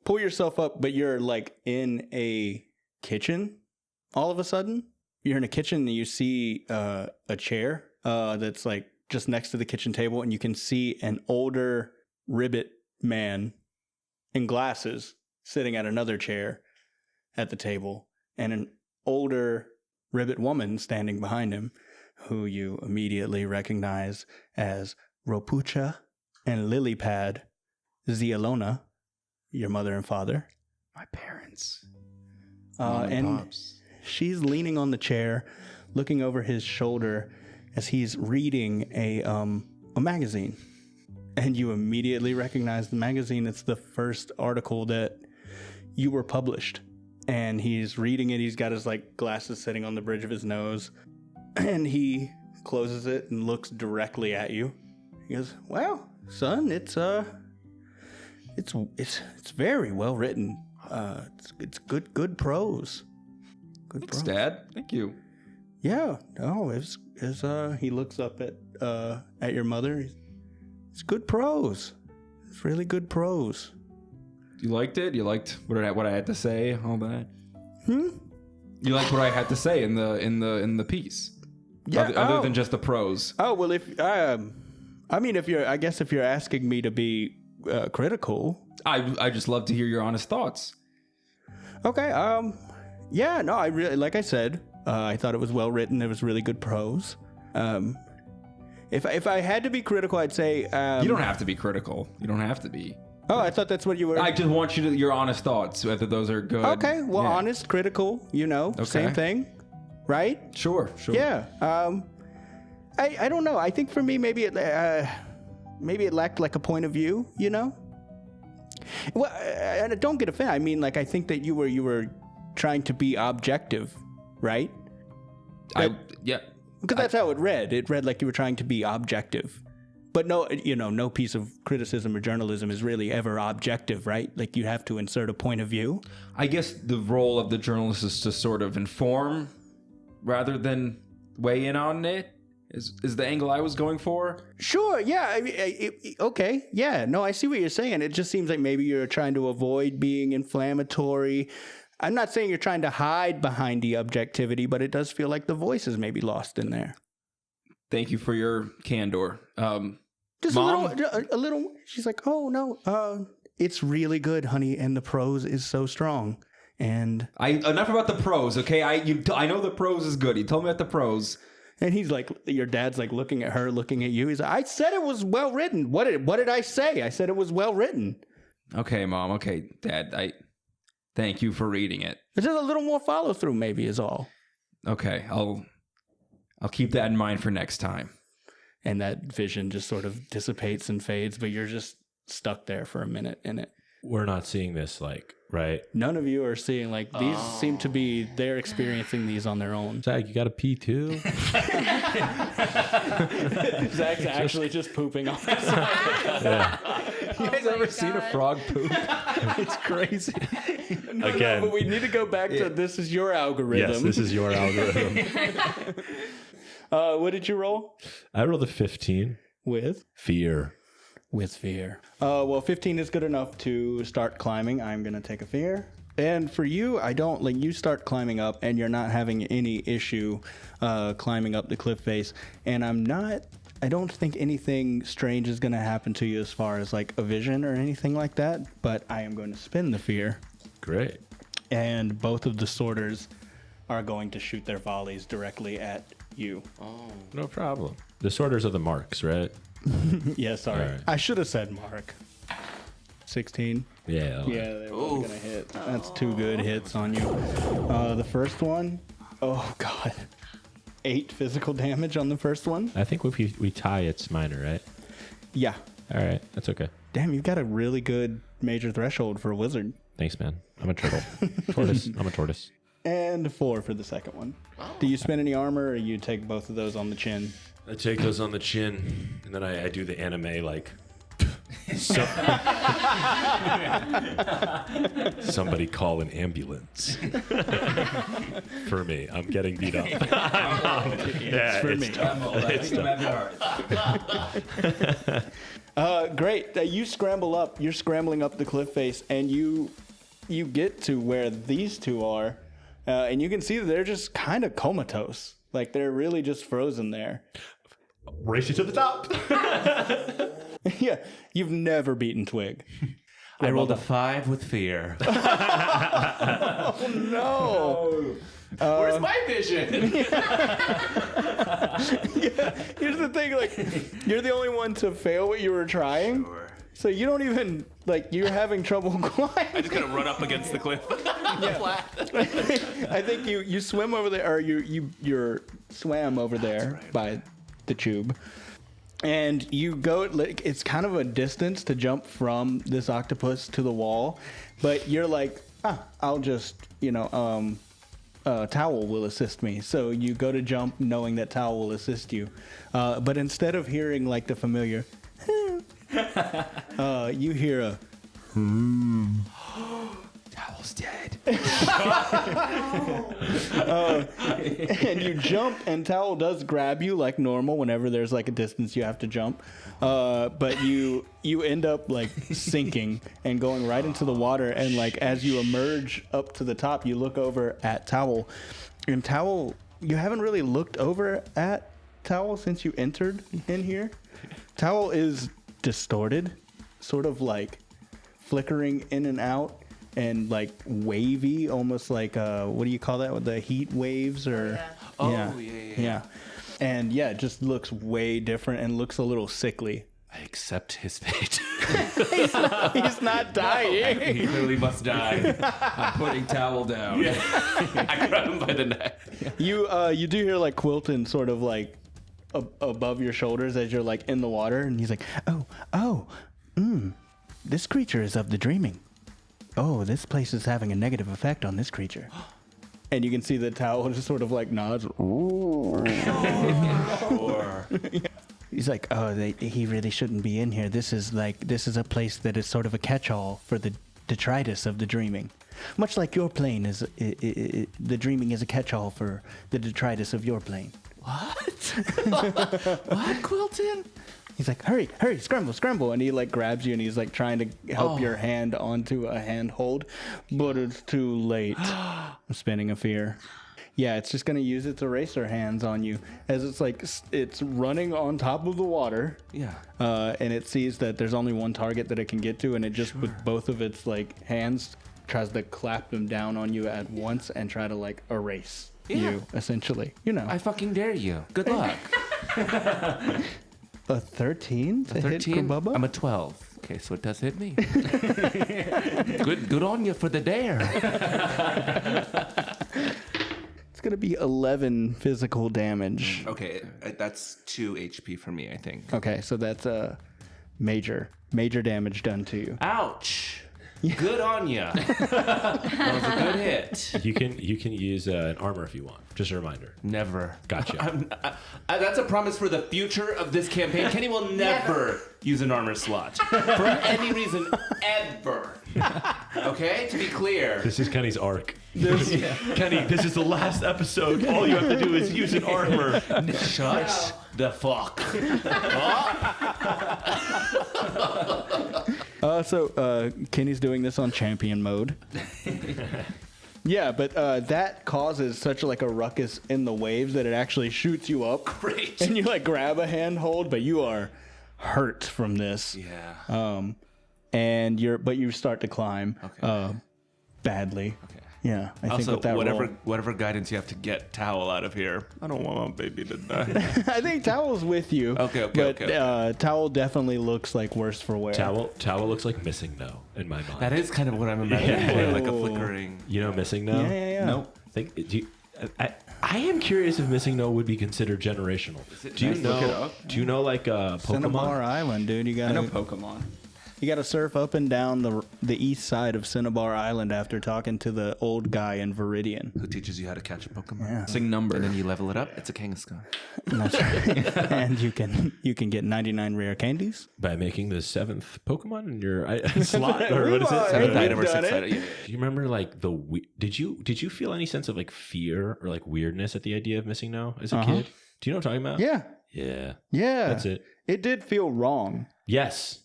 pull yourself up, but you're like in a kitchen all of a sudden. You're in a kitchen and you see a chair that's like just next to the kitchen table. And you can see an older ribbit man in glasses sitting at another chair at the table, and an older ribbit woman standing behind him, who you immediately recognize as Ropucha and Lilypad Zialona, your mother and father. My parents. And Pops. she's leaning on the chair, looking over his shoulder as he's reading a magazine. And you immediately recognize the magazine. It's the first article that you were published. And he's reading it. He's got his like glasses sitting on the bridge of his nose. And he closes it and looks directly at you. He goes, "Well, son, it's very well written. It's good prose. Good Thanks, prose. Dad. Thank you. Yeah. No, he looks up at your mother. It's good prose. It's really good prose. You liked it? You liked what I had to say? All that? Hmm? You liked what I had to say in the piece? Yeah. Other than just the prose. Oh well, if you're asking me to be critical. I just love to hear your honest thoughts. Okay. Yeah. No, I really, like I said, I thought it was well written. It was really good prose. If I had to be critical, I'd say You don't have to be critical. You don't have to be. Oh, I thought that's what you were. I just want you to your honest thoughts, whether those are good. Okay. Well, Yeah. honest, critical. Same thing, right? Sure. Yeah. I don't know. I think for me, maybe it lacked like a point of view. Well, don't get offended. I mean, like I think that you were trying to be objective, right? Yeah. Because that's how it read. It read like you were trying to be objective. But no piece of criticism or journalism is really ever objective, right? Like you have to insert a point of view. I guess the role of the journalist is to sort of inform rather than weigh in on it. Is the angle I was going for? Sure, yeah. Okay, yeah. No, I see what you're saying. It just seems like maybe you're trying to avoid being inflammatory. I'm not saying you're trying to hide behind the objectivity, but it does feel like the voice is maybe lost in there. Thank you for your candor. Just Mom? a little. She's like, oh no, it's really good, honey, and the prose is so strong. And enough about the prose, okay? I know the prose is good. You told me about the prose. And he's like, your dad's like looking at her, looking at you. He's like, I said it was well written. What did I say? I said it was well written. Okay, Mom. Okay, Dad. Thank you for reading it. There's just a little more follow through, maybe, is all. Okay, I'll keep that in mind for next time. And that vision just sort of dissipates and fades, but you're just stuck there for a minute in it. We're not seeing this, right? None of you are seeing, these seem to be, they're experiencing these on their own. Zach, you got to pee too? Zach's actually just pooping off the side. You guys ever seen a frog poop? It's crazy. Again. But we need to go back to this is your algorithm. Yes, this is your algorithm. What did you roll? I rolled a 15. With? Fear. With fear. Well, 15 is good enough to start climbing. I'm going to take a fear. And for you, you start climbing up and you're not having any issue climbing up the cliff face. And I don't think anything strange is going to happen to you as far as a vision or anything like that. But I am going to spin the fear. Great. And both of the sorters are going to shoot their volleys directly at you. Oh, no problem. The sorters are the marks, right? Yeah, sorry. Right. I should have said mark. 16. Yeah. Yeah, they were going to hit. That's 2 good hits on you. The first one, oh, God. 8 physical damage on the first one. I think if we tie, it's minor, right? Yeah. All right. That's okay. Damn, you've got a really good major threshold for a wizard. Thanks, man. I'm a turtle. Tortoise. I'm a tortoise. And 4 for the second one. Do you spend any armor, or you take both of those on the chin? I take those on the chin, and then I do the anime Somebody call an ambulance. For me, I'm getting beat up. It's for me. Great. You scramble up. You're scrambling up the cliff face, and you get to where these two are, and you can see that they're just kind of comatose. They're really just frozen there. Race you to the top. Yeah, you've never beaten Twig. I rolled a 5 with fear. Oh, no. Where's my vision? Yeah, here's the thing, you're the only one to fail what you were trying. Sure. So you don't even, you're having trouble climbing. I'm just going to run up against the cliff. Yeah. I think you swim over there, or you're swam over there by the tube. And you go, it's kind of a distance to jump from this octopus to the wall. But you're I'll just, Towel will assist me. So you go to jump knowing that Towel will assist you. But instead of hearing the familiar, you hear a Towel's dead. and you jump, and Towel does grab you like normal whenever there's a distance you have to jump. But you end up sinking and going right into the water. And as you emerge up to the top, you look over at Towel. And Towel, you haven't really looked over at Towel since you entered in here. Towel is distorted, sort of flickering in and out. And wavy, almost what do you call that? With the heat waves, or yeah. And it just looks way different and looks a little sickly. I accept his fate. He's not dying. He clearly must die. I'm putting Towel down. Yeah. I grab him by the neck. You do hear Quilton sort of above your shoulders as you're in the water, and he's like, this creature is of the dreaming. Oh, this place is having a negative effect on this creature. And you can see the towel just sort of like nods. He's like, oh, he really shouldn't be in here. This is a place that is sort of a catch-all for the detritus of the dreaming. Much like your plane is, the dreaming is a catch-all for the detritus of your plane. What? What, Quilton? He's like, hurry, scramble. And he like grabs you and he's like trying to help your hand onto a handhold, but it's too late. I'm spinning a fear. Yeah, it's just going to use its eraser hands on you as it's like, it's running on top of the water. Yeah. And it sees that there's only one target that it can get to, and it just, with both of its like hands, tries to clap them down on you at once and try to like erase you, essentially. You know. I fucking dare you. Good luck. A 13 to hit 13? Grububba? I'm a 12. Okay, so it does hit me. Good on you for the dare. It's going to be 11 physical damage. Okay, that's 2 HP for me, I think. Okay, so that's major damage done to you. Ouch. Good on ya. That was a good hit. You can use an armor if you want. Just a reminder. Never. Gotcha. That's a promise for the future of this campaign. Kenny will never use an armor slot for any reason ever. Okay, to be clear. This is Kenny's arc. Kenny, this is the last episode. All you have to do is use an armor. Shut the fuck. So Kenny's doing this on champion mode. Yeah, but that causes such like a ruckus in the waves that it actually shoots you up. Great. And you like grab a handhold, but you are hurt from this. Yeah. And you start to climb. Okay. Badly. Okay. Yeah. I think Also, with that whatever guidance you have to get Towel out of here. I don't want my baby to die. I think Towel's with you. Okay. Towel definitely looks like worse for wear. Towel looks like Missing No in my mind. That is kind of what I'm imagining. Like a flickering. You know Missing No? Yeah. Nope. I am curious if Missing No would be considered generational. Do you know? Look it up. Do you know like Cinnabar Pokemon? Island, dude. You I know gotta Pokemon. You got to surf up and down the east side of Cinnabar Island after talking to the old guy in Viridian. Who teaches you how to catch a Pokemon? Yeah. Sing number. And then you level it up. It's a Kangaskhan. That's right. And you can get 99 rare candies. By making the 7th Pokemon in your slot, or what is it? Seventh We've item or done 6th it. item. Yeah. Do you remember like did you feel any sense of like fear or like weirdness at the idea of Missing No as a kid? Do you know what I'm talking about? Yeah. Yeah. That's it. It did feel wrong. Yes.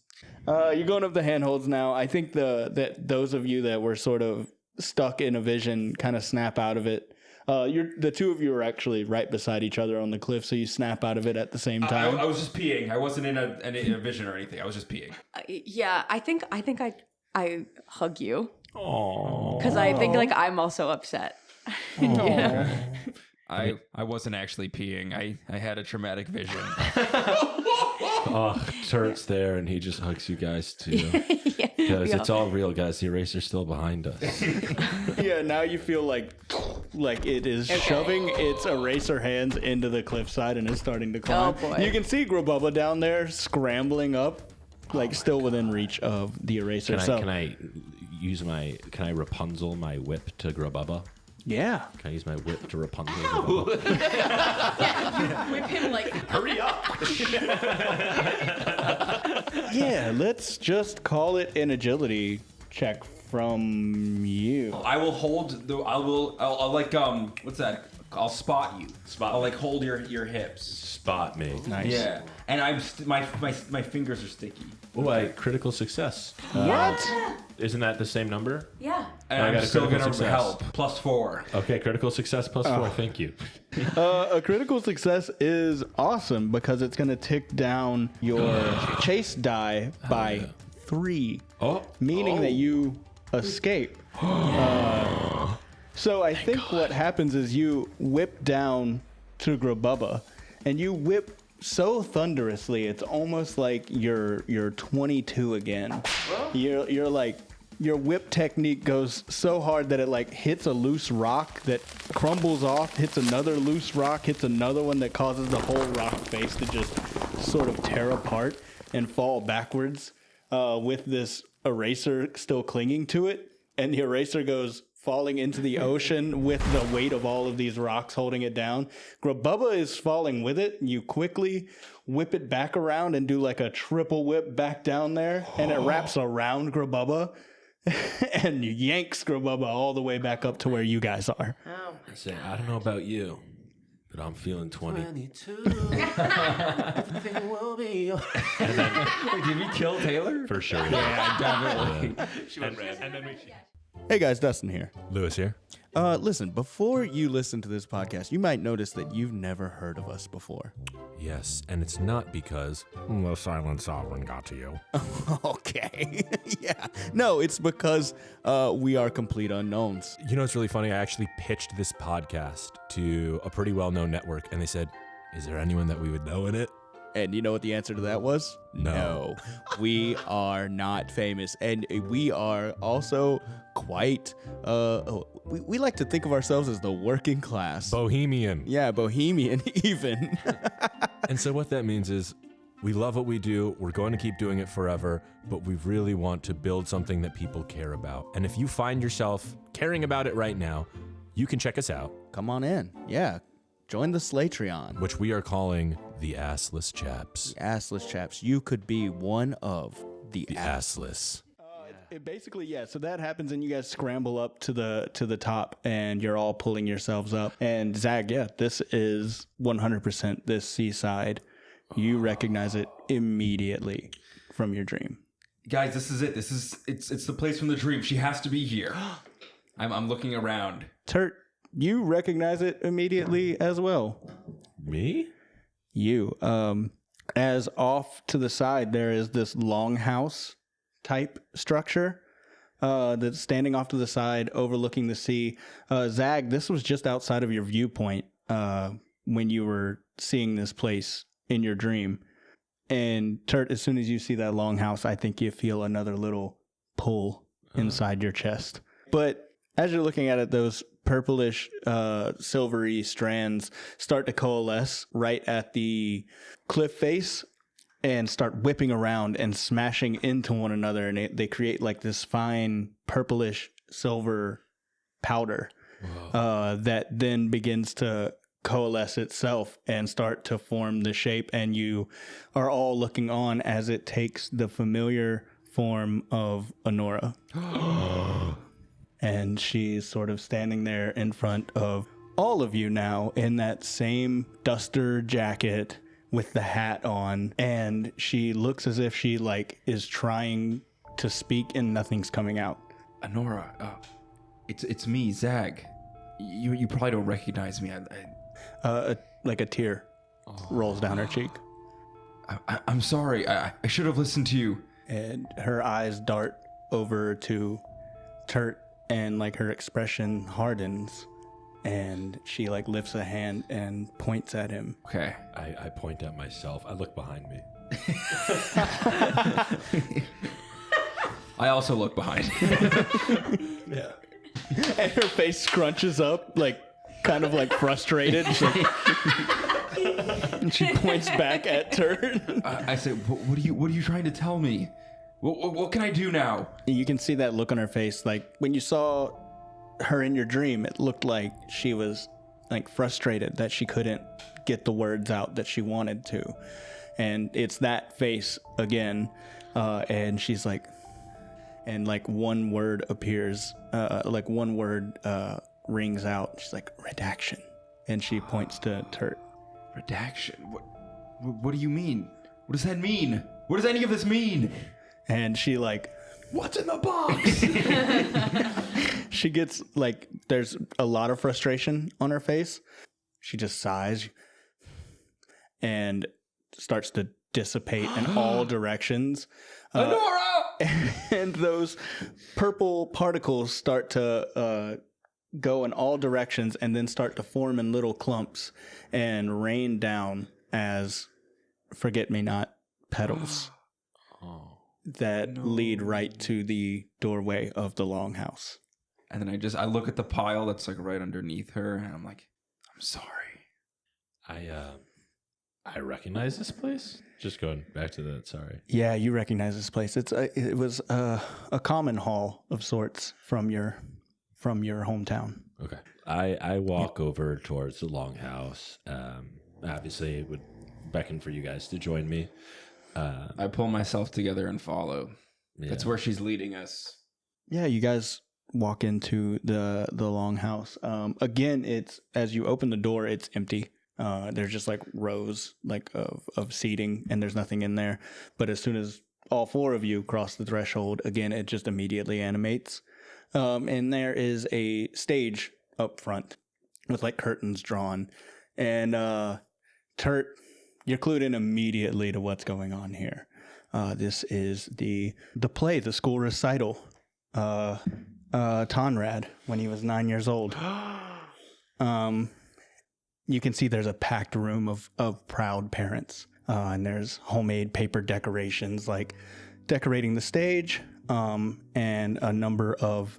You're going up the handholds now. I think that those of you that were sort of stuck in a vision kind of snap out of it. The two of you are actually right beside each other on the cliff, so you snap out of it at the same time. I was just peeing. I wasn't in a vision or anything. I was just peeing. Yeah, I think I hug you Aww. because I think like I'm also upset. I wasn't actually peeing. I had a traumatic vision. Oh, Turt's there, and he just hugs you guys too. Because it's all real, guys. The eraser's still behind us. Yeah, now you feel like it is shoving its eraser hands into the cliffside and is starting to climb. Oh, boy. You can see Grububba down there scrambling up, still within reach of the eraser. Can I Rapunzel my whip to Grububba? Yeah. Can I use my whip to Rapunzel Grububba? Whip him like Hurry up! Yeah, let's just call it an agility check from you. I will hold the. I'll like what's that? I'll spot you. I'll like hold your hips. Spot me. Nice. Yeah, and my fingers are sticky. Oh, critical success. What? Isn't that the same number? yeah. And I I'm got a still critical gonna success. help. +4. Okay, critical success +4. Thank you. A critical success is awesome because it's going to tick down your chase die by 3. Oh. Meaning that you escape. So I think what happens is you whip down to Grububba, and you whip so thunderously it's almost like you're 22 again. You're like, your whip technique goes so hard that it like hits a loose rock that crumbles off, hits another loose rock, hits another one that causes the whole rock face to just sort of tear apart and fall backwards with this eraser still clinging to it. And the eraser goes falling into the ocean with the weight of all of these rocks holding it down. Grububba is falling with it. You quickly whip it back around and do like a triple whip back down there, and it wraps around Grububba and yanks Grububba all the way back up to where you guys are. I say, I don't know about you, but I'm feeling 20. Everything will be Wait, did we kill Taylor? For sure. Yeah, definitely. And then we. Hey guys, Dustin here. Lewis here. Listen, before you listen to this podcast, you might notice that you've never heard of us before. Yes, and it's not because the Silent Sovereign got to you. Okay. Yeah. No, it's because we are complete unknowns. You know, it's really funny. I actually pitched this podcast to a pretty well-known network, and they said, is there anyone that we would know in it? And you know what the answer to that was? No. We are not famous. And we are also quite, we like to think of ourselves as the working class. Bohemian. Yeah, bohemian even. And so what that means is we love what we do. We're going to keep doing it forever, but we really want to build something that people care about. And if you find yourself caring about it right now, you can check us out, Come on in. Yeah. Join the Slatreon. which we are calling the Assless Chaps. Assless chaps. You could be one of the The Assless. It basically, yeah. So that happens, and you guys scramble up to the top, and you're all pulling yourselves up. And Zag, yeah, this is 100% this seaside. You recognize it immediately from your dream. Guys, this is it. It's the place from the dream. She has to be here. I'm looking around. Turt, you recognize it immediately as well. Me? You, as off to the side, there is this longhouse type structure that's standing off to the side, overlooking the sea. Zag, this was just outside of your viewpoint when you were seeing this place in your dream. And Turt, as soon as you see that longhouse, I think you feel another little pull inside your chest. But as you're looking at it, those purplish, silvery strands start to coalesce right at the cliff face and start whipping around and smashing into one another. And they create like this fine purplish silver powder that then begins to coalesce itself and start to form the shape. And you are all looking on as it takes the familiar form of Honora. And she's sort of standing there in front of all of you now in that same duster jacket with the hat on. And she looks as if she like is trying to speak and nothing's coming out. Honora, it's me, Zag. You probably don't recognize me. Like a tear rolls down her cheek. I'm sorry. I should have listened to you. And her eyes dart over to Turt, and like her expression hardens, and she like lifts a hand and points at him. Okay. I point at myself. I look behind me. I also look behind. Yeah. And her face scrunches up, like kind of like frustrated. She's like, and she points back at Turt. I say, what are you trying to tell me? What can I do now? You can see that look on her face. Like when you saw her in your dream, it looked like she was like frustrated that she couldn't get the words out that she wanted to. And it's that face again. And she's like, and like one word appears, like one word rings out. She's like, redaction. And she points to Turt. Redaction? What do you mean? What does that mean? What does any of this mean? And she like, what's in the box? she gets like, there's a lot of frustration on her face. She just sighs and starts to dissipate in all directions. Honora! And those purple particles start to go in all directions and then start to form in little clumps and rain down as forget-me-not petals that lead right to the doorway of the longhouse. And then I look at the pile that's like right underneath her, and I'm like, I'm sorry. I recognize this place. Just going back to that. Sorry. Yeah, you recognize this place. It was a common hall of sorts from your from your hometown. Okay. I walk over towards the longhouse. Obviously, it would beckon for you guys to join me. I pull myself together and follow. Yeah. That's where she's leading us. Yeah, you guys walk into the longhouse. Again, it's as you open the door, it's empty. There's just like rows like of seating, and there's nothing in there. But as soon as all four of you cross the threshold, again, it just immediately animates. And there is a stage up front with like curtains drawn. And Turt, you're clued in immediately to what's going on here. This is the play, the school recital. Tonrad, when he was 9 years old. You can see there's a packed room of proud parents. And there's homemade paper decorations, like decorating the stage, and a number of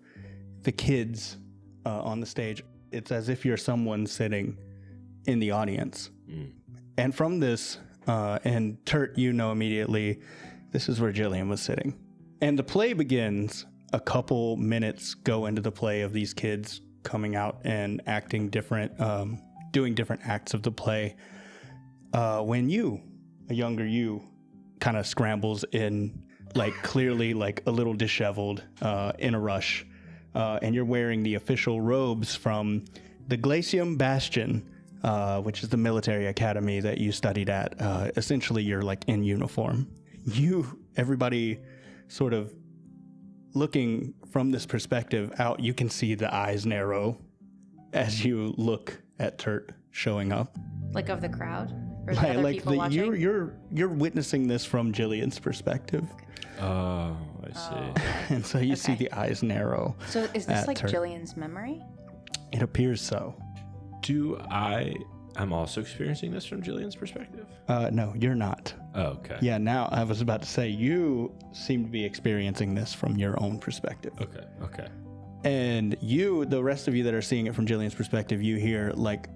the kids on the stage. It's as if you're someone sitting in the audience. And from this, and Turt, you know immediately, this is where Jillian was sitting. And the play begins. A couple minutes go into the play of these kids coming out and acting different, doing different acts of the play. When you, a younger you, kind of scrambles in, like clearly like a little disheveled, in a rush, and you're wearing the official robes from the Glacium Bastion, which is the military academy that you studied at. Essentially, you're like in uniform. Everybody sort of looking from this perspective out, you can see the eyes narrow as you look at Turt showing up. Like of the crowd? Or the other like people watching? you're witnessing this from Jillian's perspective. Oh, I see. And so you see Okay. the eyes narrow. So is this at like Turt. Jillian's memory? It appears so. I'm also experiencing this from Jillian's perspective? No, you're not. Oh, okay. Yeah, now I was about to say you seem to be experiencing this from your own perspective. Okay. And you, the rest of you that are seeing it from Jillian's perspective, you hear like,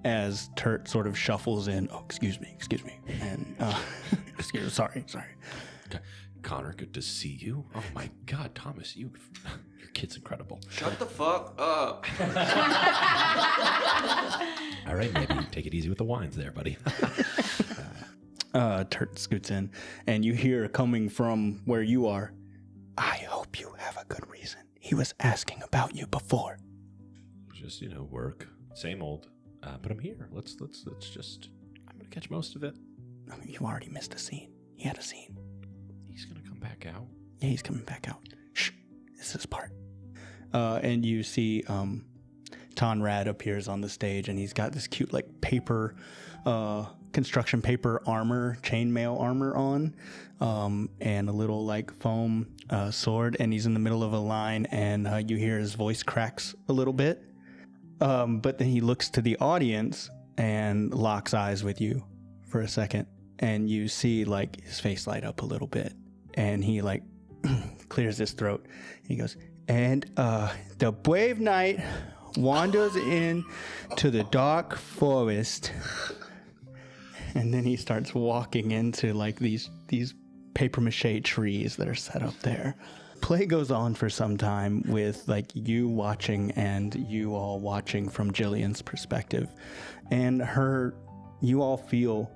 as Turt sort of shuffles in, oh, excuse me. And, sorry. Okay. Connor, good to see you. Oh my God, Thomas, your kid's incredible. Shut the fuck up. All right, maybe take it easy with the wines there, buddy. Turt scoots in, and you hear coming from where you are, I hope you have a good reason. He was asking about you before. Just, work. Same old. But I'm here. Let's just, I'm going to catch most of it. I mean, you already missed a scene. He had a scene. He's going to come back out. Yeah, he's coming back out. Shh, this is part. And you see Tonrad appears on the stage, and he's got this cute, like, paper, construction paper armor, chainmail armor on, and a little, like, foam sword, and he's in the middle of a line, and you hear his voice cracks a little bit. But then he looks to the audience and locks eyes with you for a second, and you see, like, his face light up a little bit, and he, like, clears his throat. He goes, and the brave knight wanders in to the dark forest, and then he starts walking into like these paper mache trees that are set up there. Play goes on for some time with like you watching and you all watching from Jillian's perspective, and you all feel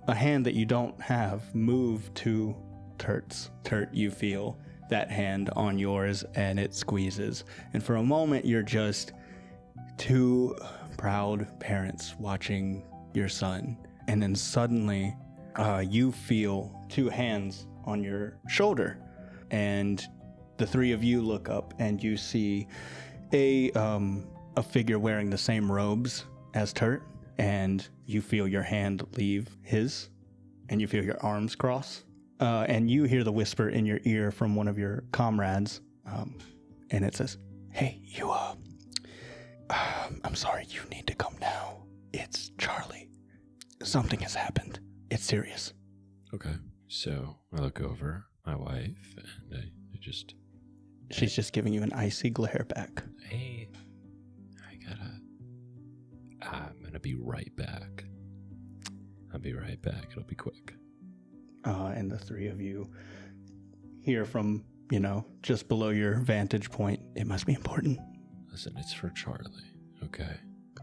a hand that you don't have move to Turt's. Turt, you feel that hand on yours, and it squeezes. And for a moment, you're just two proud parents watching your son. And then suddenly, you feel two hands on your shoulder. And the three of you look up, and you see a figure wearing the same robes as Turt. And you feel your hand leave his, and you feel your arms cross. And you hear the whisper in your ear from one of your comrades, and it says, hey, you, I'm sorry, you need to come now. It's Charlie. Something has happened. It's serious. Okay. So I look over my wife, and I just... She's just giving you an icy glare back. Hey, I'm going to be right back. I'll be right back. It'll be quick. And the three of you hear from just below your vantage point. It must be important. Listen, it's for Charlie. Okay.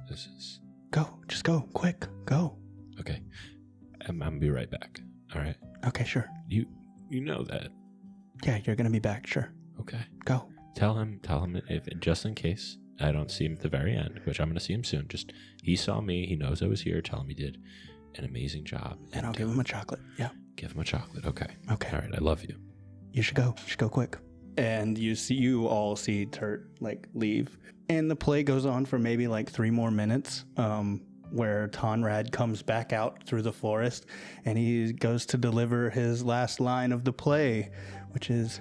This is... Go. Just go. Quick. Go. Okay. I'm gonna be right back. All right. Okay, sure. You know that. Yeah, you're going to be back. Sure. Okay. Go. Tell him if just in case I don't see him at the very end, which I'm going to see him soon. Just, he saw me. He knows I was here. Tell him he did an amazing job. And I'll give him a chocolate. Yeah. Give him a chocolate. Okay. Okay. All right. I love you. You should go. You should go quick. And you all see Turt leave. And the play goes on for maybe 3 more minutes, where Tonrad comes back out through the forest and he goes to deliver his last line of the play, which is,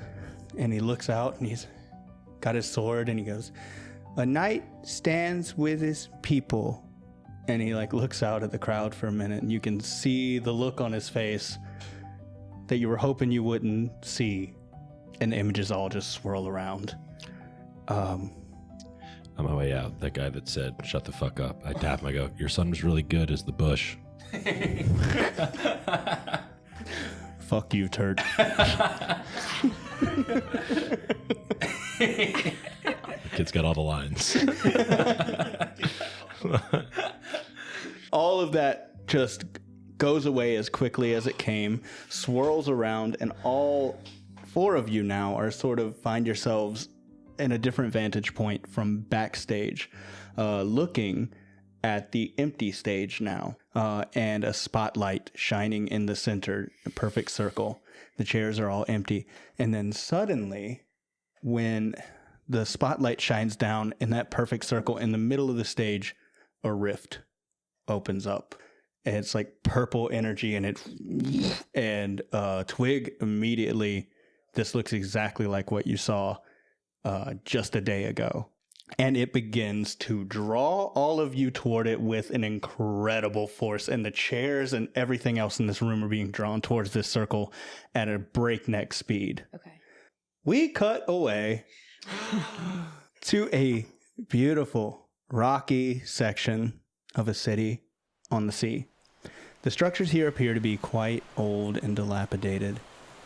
and he looks out and he's got his sword and he goes, "A knight stands with his people." And he looks out at the crowd for a minute and you can see the look on his face that you were hoping you wouldn't see. And the images all just swirl around. On my way out, that guy that said, "Shut the fuck up," I tap him. I go, "Your son was really good as the bush." Fuck you, Turt. The kid's got all the lines. All of that just goes away as quickly as it came, swirls around, and all 4 of you now are sort of find yourselves in a different vantage point from backstage, looking at the empty stage now, and a spotlight shining in the center, a perfect circle. The chairs are all empty. And then suddenly, when the spotlight shines down in that perfect circle in the middle of the stage, a rift opens up. And it's purple energy, and Twig immediately, this looks exactly like what you saw just a day ago. And it begins to draw all of you toward it with an incredible force. And the chairs and everything else in this room are being drawn towards this circle at a breakneck speed. Okay. We cut away to a beautiful, rocky section of a city on the sea. The structures here appear to be quite old and dilapidated,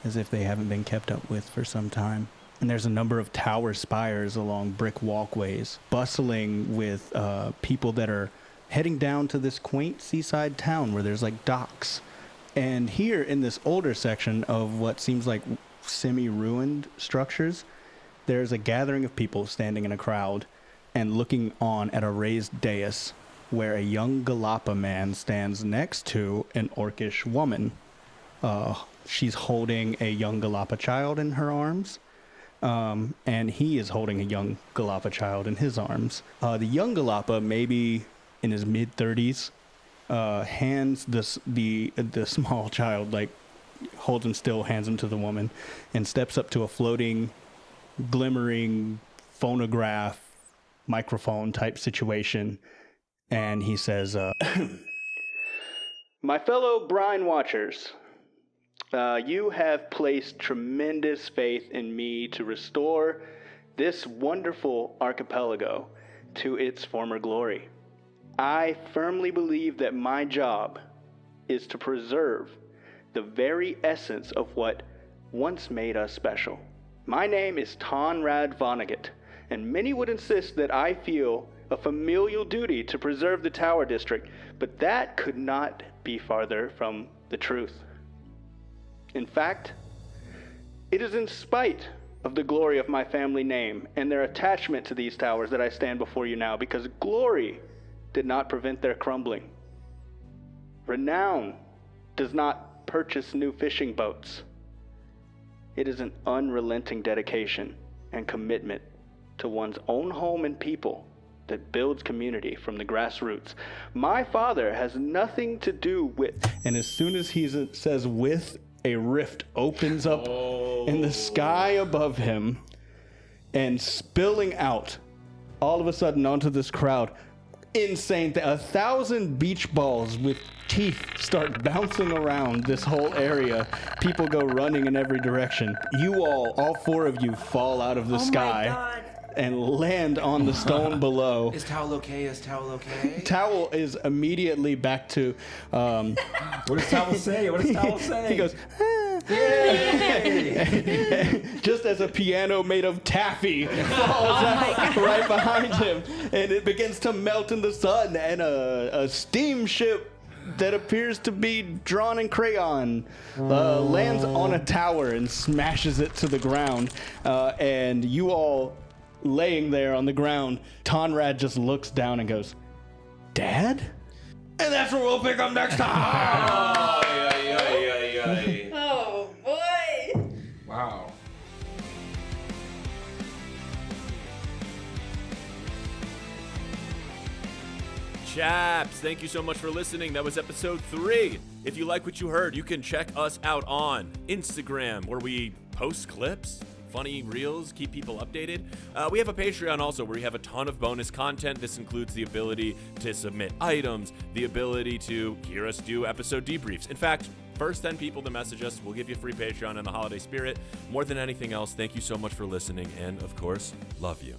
as if they haven't been kept up with for some time. And there's a number of tower spires along brick walkways, bustling with people that are heading down to this quaint seaside town where there's docks. And here in this older section of what seems like semi-ruined structures, there's a gathering of people standing in a crowd and looking on at a raised dais where a young Galapa man stands next to an orcish woman. She's holding a young Galapa child in her arms. And he is holding a young Galapa child in his arms. The young Galapa, maybe in his mid-30s, hands the small child, holds him still, hands him to the woman, and steps up to a floating, glimmering phonograph, microphone type situation. And he says, "My fellow Brine Watchers, you have placed tremendous faith in me to restore this wonderful archipelago to its former glory. I firmly believe that my job is to preserve the very essence of what once made us special. My name is Tonrad Vonnegut, and many would insist that I feel a familial duty to preserve the Tower District, but that could not be farther from the truth. In fact, it is in spite of the glory of my family name and their attachment to these towers that I stand before you now, because glory did not prevent their crumbling. Renown does not purchase new fishing boats. It is an unrelenting dedication and commitment to one's own home and people that builds community from the grassroots. My father has nothing to do with..." And as soon as he says "with," a rift opens up in the sky above him, and spilling out all of a sudden onto this crowd, insane 1,000 beach balls with teeth start bouncing around this whole area. People go running in every direction. You all 4 of you, fall out of the sky and land on the stone below. Is Towel okay? Towel is immediately back to... What does Towel say? He goes, "Ah." Just as a piano made of taffy falls out right behind him, and it begins to melt in the sun, and a steamship that appears to be drawn in crayon lands on a tower and smashes it to the ground. And you all laying there on the ground, Tonrad just looks down and goes, "Dad?" And that's where we'll pick up next time. Oh boy. Wow. Chaps, thank you so much for listening. That was episode 3. If you like what you heard, you can check us out on Instagram, where we post clips, funny reels, keep people updated. We have a Patreon also, where we have a ton of bonus content. This includes the ability to submit items, the ability to hear us do episode debriefs. In fact, first 10 people to message us, we'll give you a free Patreon in the holiday spirit. More than anything else, thank you so much for listening, and of course, love you.